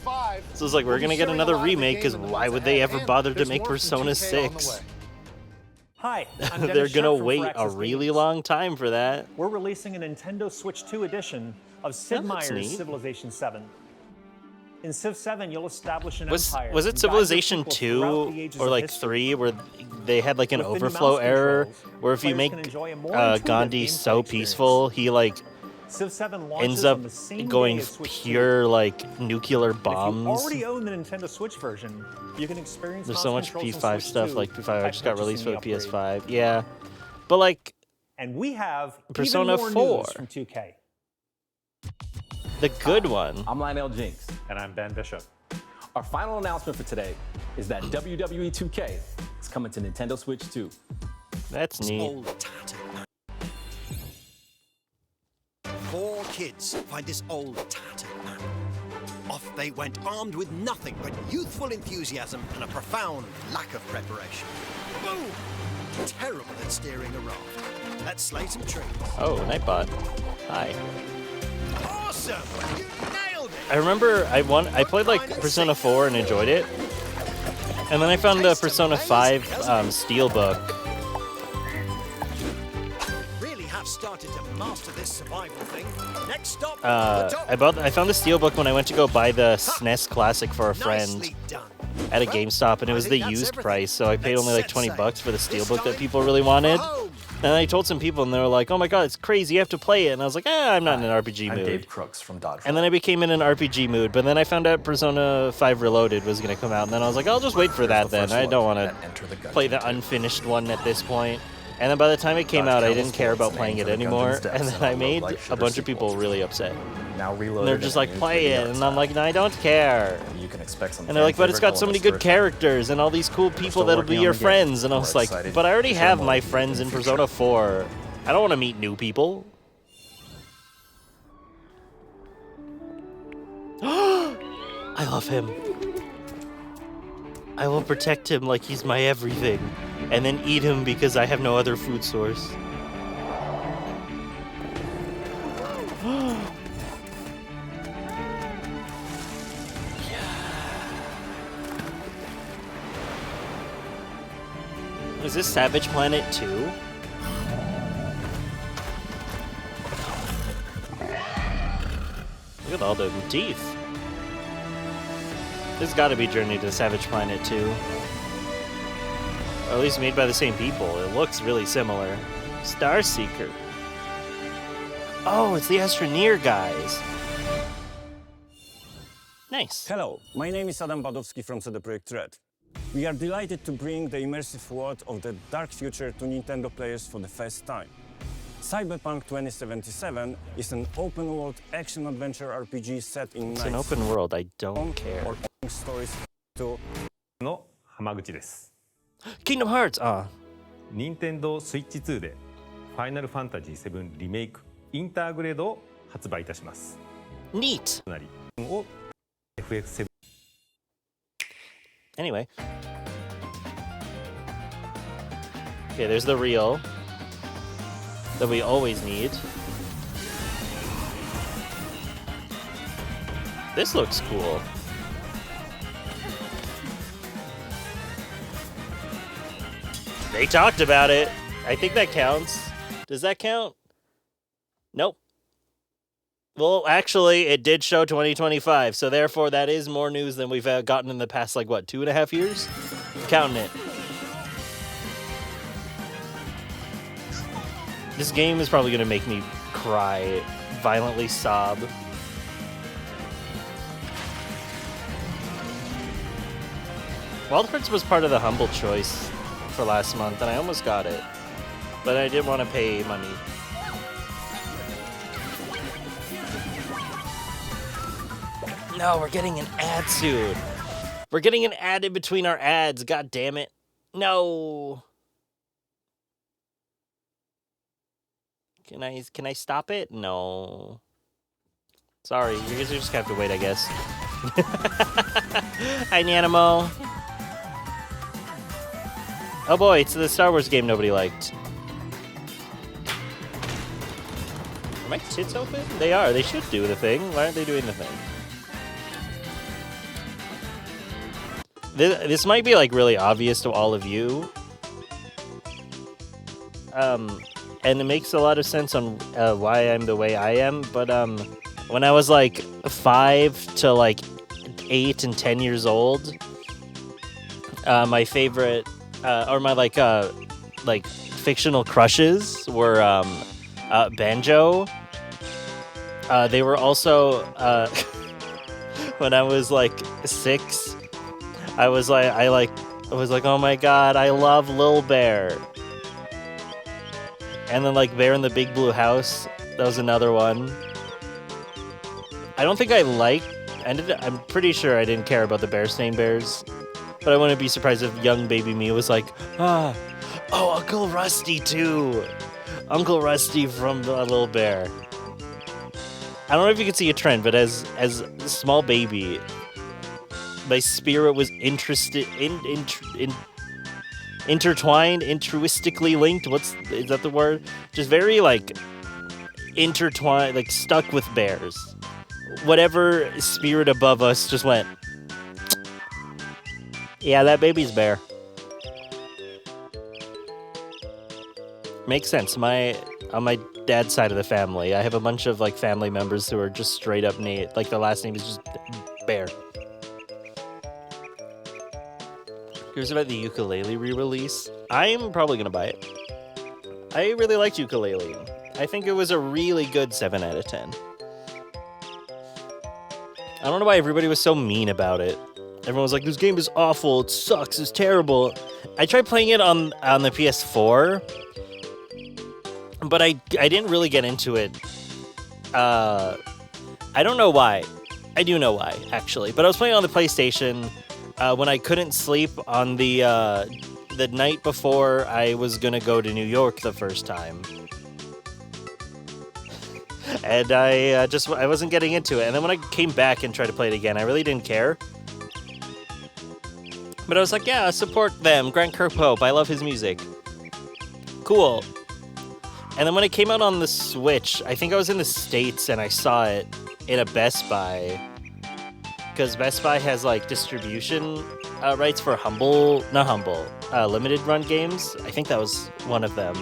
So it's like, we're gonna get another remake because why would they ever bother to make Persona 6? Hi, I'm They're Dennis gonna Sharp from wait a Firaxis really Games. long time for that. We're releasing a Nintendo Switch 2 edition of Sid Oh, that's Meier's neat. Civilization 7. In Civ 7, you'll establish an Was empire. it and guide your Civilization people throughout the 2 ages or of like history. 3 where they had like an With the new overflow mouse error controls, where if you players make can enjoy a more intuitive Gandhi gameplay so experience. peaceful, he like Civ 7 launches ends up on the same going day as Switch 2. pure like nuclear If you bombs. already own the Nintendo Switch version, you can experience There's mouse so much controls P5 on Switch stuff, 2 like P5 by just got released for the purchasing upgrade. PS5. Yeah. But like And we have Persona even more 4. news from 2K. the good one. I'm Lionel Jinx. And I'm Ben Bishop. Our final announcement for today is that WWE 2K is coming to Nintendo Switch 2. That's neat. 4 kids find this old tattered map. Off they went armed with nothing but youthful enthusiasm and a profound lack of preparation. Boom! Terrible at steering a raft. Let's slay some trees. Oh, Nightbot. Hi. Awesome! You nailed it! I remember I played like Persona 4 and enjoyed it. And then I found the Persona 5 Steelbook. Really have started to master this survival thing. Next stop, the top. I found the Steelbook when I went to go buy the SNES Classic for a friend Nicely done. at a GameStop, and it was the used price, so I paid only like 20 bucks for the Steelbook that people really wanted. And I told some people, and they were like, "Oh my god, it's crazy! You have to play it." And I was like, I'm not in an RPG I'm mood. Dave Crooks from Dodge. And then I became in an RPG mood, but then I found out Persona 5 Reloaded was going to come out, and then I was like, I'll just wait for that then. I don't want to play the unfinished one at this point. And then by the time it came out, I didn't care about playing it anymore, and then I made a bunch of people really upset. Now And reloaded. they're just like, play it, and I'm like, no, I don't care. You can expect some. And they're like, but it's got so many good characters and all these cool people still that'll be working on your the game. friends, and I We're was like, excited but I already to share have more my with you friends in in the Persona 4. I don't want to meet new people. I love him. I will protect him like he's my everything, and then eat him because I have no other food source. Is this Savage Planet 2? Look at all the teeth. This has got to be Journey to Savage Planet 2. Or at least made by the same people. It looks really similar. Starseeker. Oh, it's the Astroneer guys. Nice. Hello, my name is Adam Badowski from CD Projekt Red. We are delighted to bring the immersive world of the dark future to Nintendo players for the first time. Cyberpunk 2077 is an open-world action-adventure RPG set in It's an open world, I don't care. Or stories to... の浜口です。 Kingdom Hearts! 任天堂スイッチ2でファイナルファンタジー7リメイクインターグレードを発売いたします。Neat! なりを FF7 Anyway. Okay, there's the reel that we always need. This looks cool. They talked about it. I think that counts. Does that count? Nope. Well, actually, it did show 2025, so therefore that is more news than we've gotten in the past, like, what, 2.5 years? Counting it. This game is probably going to make me cry, violently sob. Wild Hearts was part of the Humble Choice for last month, and I almost got it. But I didn't want to pay money. No, we're getting an ad soon. We're getting an ad in between our ads. God damn it. No. Can I stop it? No. Sorry, you guys are just gonna have to wait, I guess. Hi, Nanimo. Oh boy, it's the Star Wars game nobody liked. Are my tits open? They are. They should do the thing. Why aren't they doing the thing? This might be like really obvious to all of you. And it makes a lot of sense on why I'm the way I am, but when I was like 5 to like 8 and 10 years old, my favorite or my like fictional crushes were Banjo. They were also when I was like 6, I was like, oh my god, I love Lil Bear. And then like Bear in the Big Blue House, that was another one. I don't think I liked, I'm pretty sure I didn't care about the Bear-Stained Bears, but I wouldn't be surprised if young baby me was like, oh, Uncle Rusty too. Uncle Rusty from the Little Bear. I don't know if you can see a trend, but as a small baby, my spirit was interested intertwined, intruistically linked. Is that the word? Just very like intertwined, like stuck with bears. Whatever spirit above us just went, yeah, that baby's bear. Makes sense. On my dad's side of the family, I have a bunch of like family members who are just straight up like the last name is just Bear. Here's about the ukulele re-release. I'm probably gonna buy it. I really liked Ukulele. I think it was a really good 7 out of 10. I don't know why everybody was so mean about it. Everyone was like, this game is awful, it sucks, it's terrible. I tried playing it on the PS4, but I didn't really get into it. I don't know why. I do know why, actually. But I was playing on the PlayStation when I couldn't sleep on the night before I was gonna go to New York the first time. And I wasn't getting into it. And then when I came back and tried to play it again, I really didn't care. But I was like, yeah, support them. Grant Kirkhope, I love his music. Cool. And then when it came out on the Switch, I think I was in the States and I saw it in a Best Buy. Because Best Buy has like distribution rights for limited run games. I think that was one of them.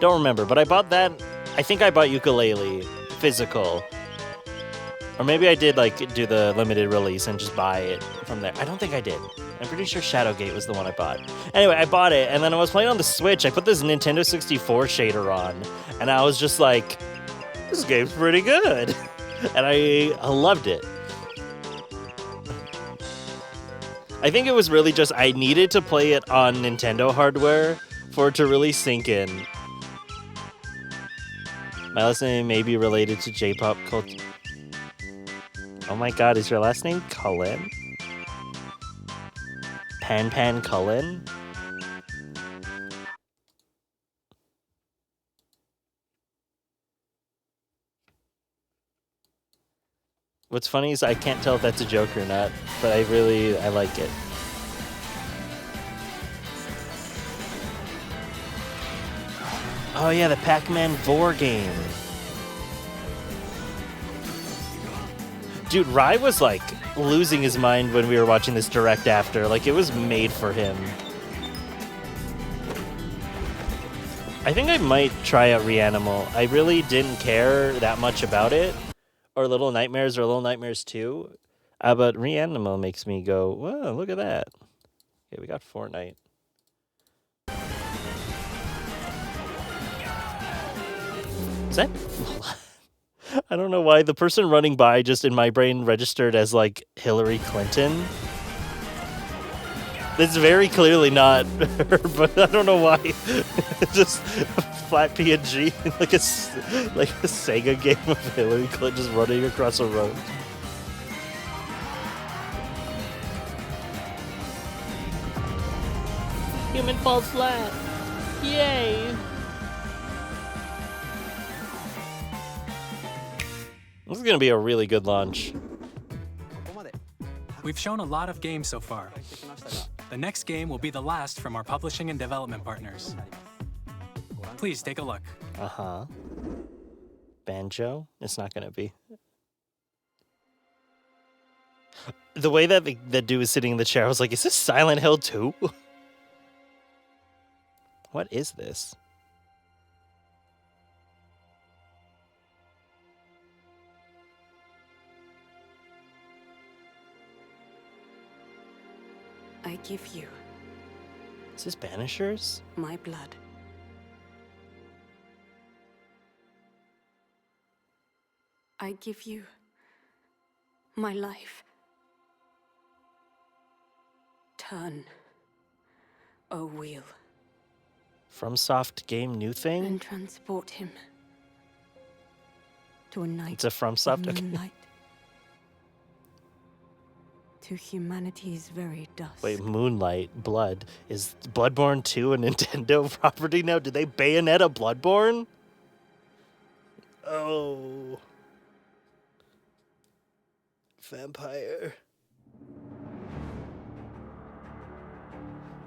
Don't remember, but I bought that. I think I bought Ukulele physical. Or maybe I did like do the limited release and just buy it from there. I don't think I did. I'm pretty sure Shadowgate was the one I bought. Anyway, I bought it, and then I was playing on the Switch. I put this Nintendo 64 shader on, and I was just like, this game's pretty good. And I loved it. I think it was really just I needed to play it on Nintendo hardware for it to really sink in. My last name may be related to J-pop culture. Oh my god, is your last name Cullen? Pan Cullen? What's funny is I can't tell if that's a joke or not, but I like it. Oh yeah, the Pac-Man Vor game. Dude, Rai was like losing his mind when we were watching this direct after. Like it was made for him. I think I might try out Reanimal. I really didn't care that much about it. Or Little Nightmares or Little Nightmares 2. But Reanimal makes me go, whoa, look at that. Okay, we got Fortnite. Is that... I don't know why the person running by just in my brain registered as like Hillary Clinton. It's very clearly not her, but I don't know why. Just flat PNG, like a Sega game of Hillary Clinton just running across a road. Human falls flat. Yay! This is gonna be a really good launch. We've shown a lot of games so far. The next game will be the last from our publishing and development partners. Please take a look. Uh-huh. Banjo? It's not gonna be. The way that the dude was sitting in the chair, I was like, is this Silent Hill 2? What is this? I give you. Is this Banishers? My blood. I give you my life. Turn, O wheel. FromSoft game, new thing? And transport him to a night It's a FromSoft? of Okay. moonlight. To humanity's very dust. Wait, Moonlight, Blood. Is Bloodborne 2 a Nintendo property now? Did they Bayonetta Bloodborne? Oh. Vampire.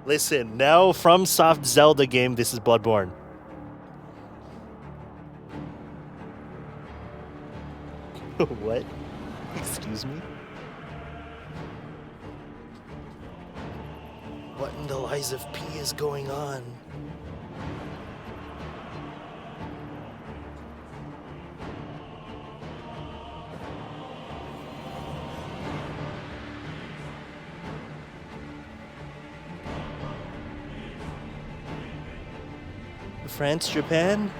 Listen, now FromSoft Zelda game, this is Bloodborne. What? Excuse me? What in the lies of P is going on? France, Japan?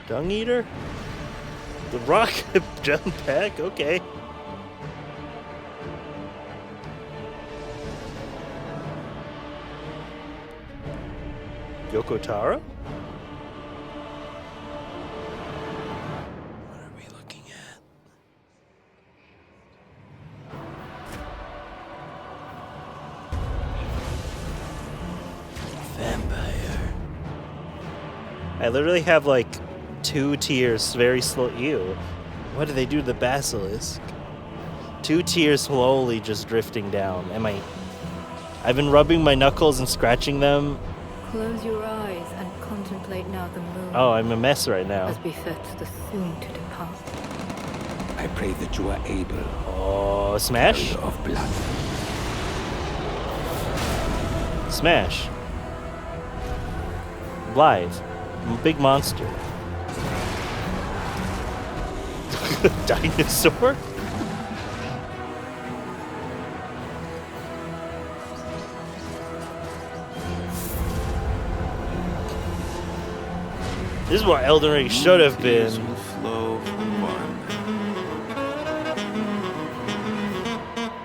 Dung Eater? The Rock Jetpack? Okay. Yoko Taro? What are we looking at? Vampire. I literally have like 2 tiers, very slow. Ew. What do they do to the basilisk? 2 tears slowly just drifting down. I've been rubbing my knuckles and scratching them. Close your eyes and contemplate now the moon. Oh, I'm a mess right now. As befits the soon to depart. I pray that you are able. Oh, smash? Of blood. Smash. Live. Big monster. Dinosaur? This is what Elden Ring should have been. Flow from one.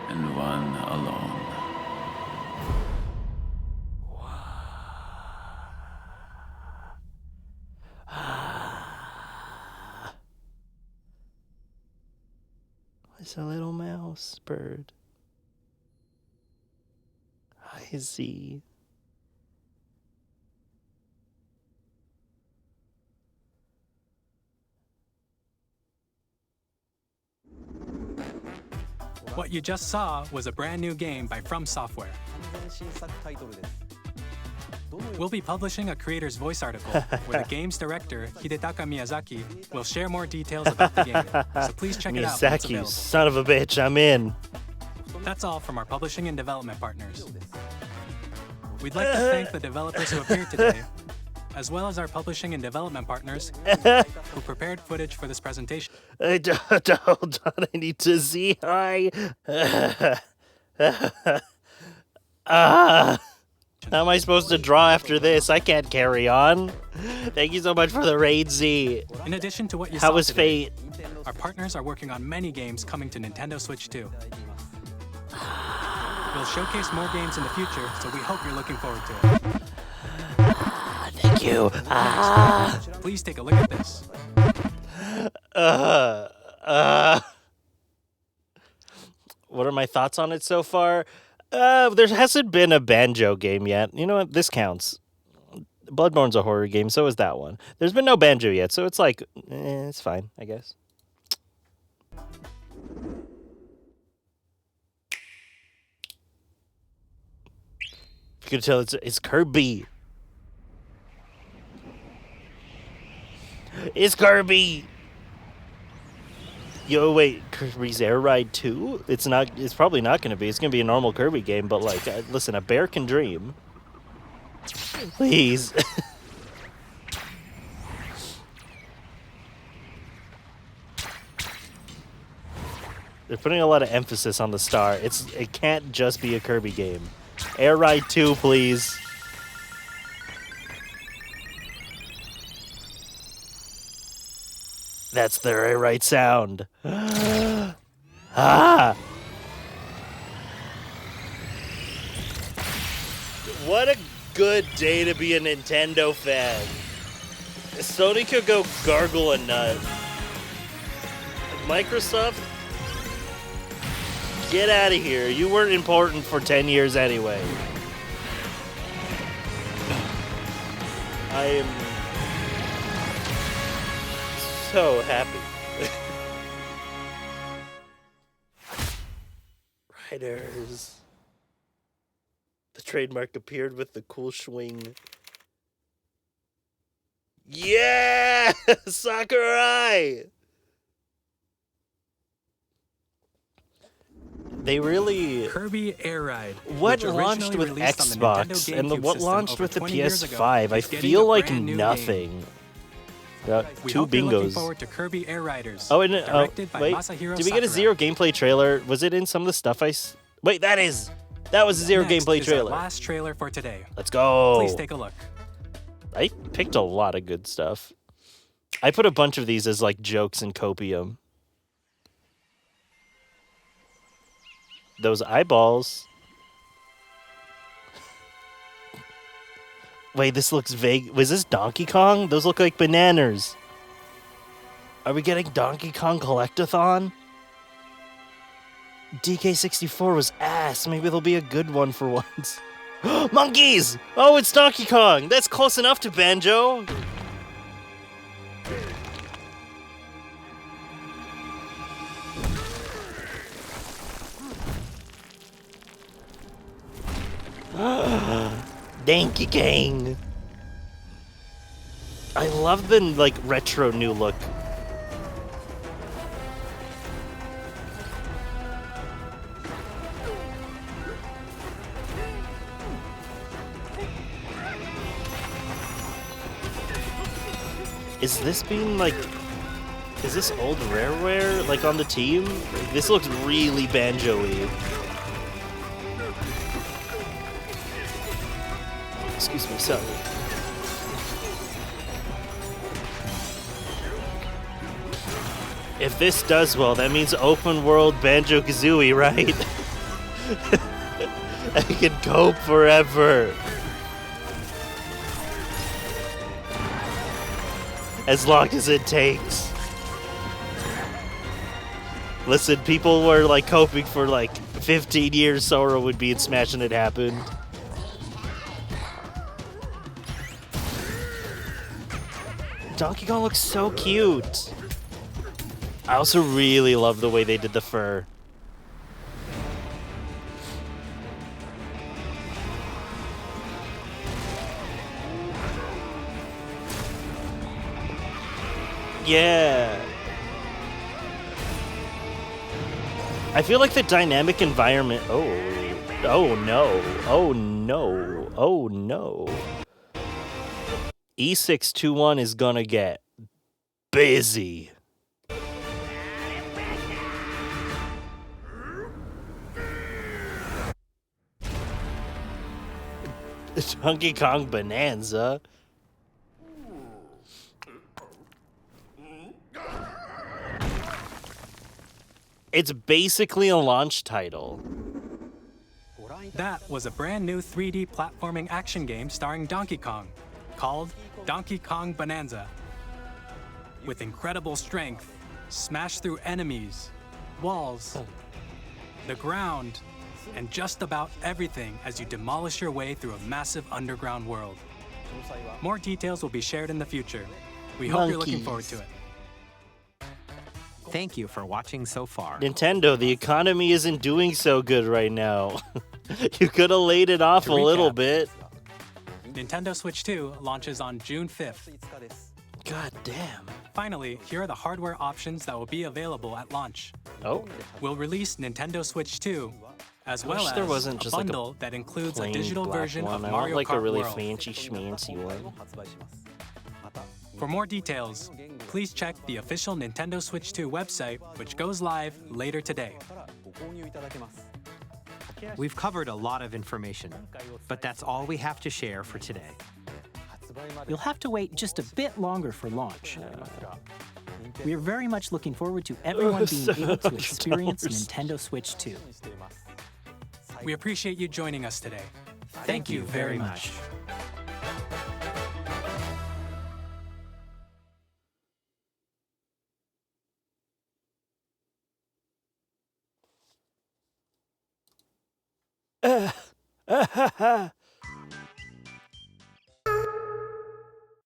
And one alone. It's a little mouse bird. I see. What you just saw was a brand new game by From Software. We'll be publishing a creator's voice article where the game's director, Hidetaka Miyazaki, will share more details about the game. So please check it out when it's Miyazaki, available. son of a bitch, I'm in. That's all from our publishing and development partners. We'd like to thank the developers who appeared today, as well as our publishing and development partners who prepared footage for this presentation. Hold on, I need to see. Hi. How am I supposed to draw after this? I can't carry on. Thank you so much for the raid, Z. In addition to what you How saw was today, Fate? our partners are working on many games coming to Nintendo Switch 2. We'll showcase more games in the future, so we hope you're looking forward to it. Thank you. Please take a look at this. What are my thoughts on it so far? There hasn't been a Banjo game yet. You know what? This counts. Bloodborne's a horror game, so is that one. There's been no Banjo yet, so it's like, it's fine, I guess. You can tell it's Kirby. It's Kirby. Yo, wait, Kirby's Air Ride 2? It's not. It's probably not going to be. It's going to be a normal Kirby game, but like, listen, a bear can dream. Please. They're putting a lot of emphasis on the star. It can't just be a Kirby game. Air Ride 2, please. That's the Air Ride sound. Ah! What a good day to be a Nintendo fan. Sony could go gargle a nut. Microsoft, get out of here. You weren't important for 10 years anyway. I am so happy. Riders. The trademark appeared with the cool swing. Yeah! Sakurai! They really... Kirby Air Ride. What launched with Xbox and what launched with the PS5? I feel like nothing. We Two hope you're looking bingos. forward to Kirby Air Riders. Oh, and directed by wait, Masahiro did we get a Sakurai. Zero gameplay trailer? Was it in some of the stuff Wait, that was a Zero Next gameplay is our trailer. last trailer for today. Let's go. Please take a look. I picked a lot of good stuff. I put a bunch of these as like jokes in Copium. Those eyeballs. Wait, this looks vague. Was this Donkey Kong? Those look like bananas. Are we getting Donkey Kong Collectathon? DK64 was ass. Maybe there'll be a good one for once. Monkeys! Oh, it's Donkey Kong! That's close enough to Banjo! Donkey Kong. I love the like retro new look. Is this being like, is this old Rareware like on the team? This looks really banjo-y. Excuse me, sorry. If this does well, that means open world Banjo-Kazooie, right? I can cope forever. As long as it takes. Listen, people were like coping for like 15 years Sora would be in Smash and it happened. Donkey Kong looks so cute. I also really love the way they did the fur. Yeah. I feel like the dynamic environment. Oh no. Oh no. Oh no. E621 is gonna get busy. Donkey Kong Bananza. It's basically a launch title. That was a brand new 3D platforming action game starring Donkey Kong, called Donkey Kong Bananza. With incredible strength, smash through enemies, walls, the ground, and just about everything as you demolish your way through a massive underground world. More details will be shared in the future. We hope you're looking forward to it. Thank you for watching so far. Nintendo, the economy isn't doing so good right now. You could have laid it off a little bit. Nintendo Switch 2 launches on June 5th. God damn. Finally, here are the hardware options that will be available at launch. Oh. We'll release Nintendo Switch 2, as well as there wasn't a just like bundle that includes a plain digital black version one. of I Mario want like Kart a really World. fancy schmancy one. For more details, please check the official Nintendo Switch 2 website, which goes live later today. We've covered a lot of information, but that's all we have to share for today. You'll have to wait just a bit longer for launch. We are very much looking forward to everyone being able to experience Nintendo Switch 2. We appreciate you joining us today. Thank you very much.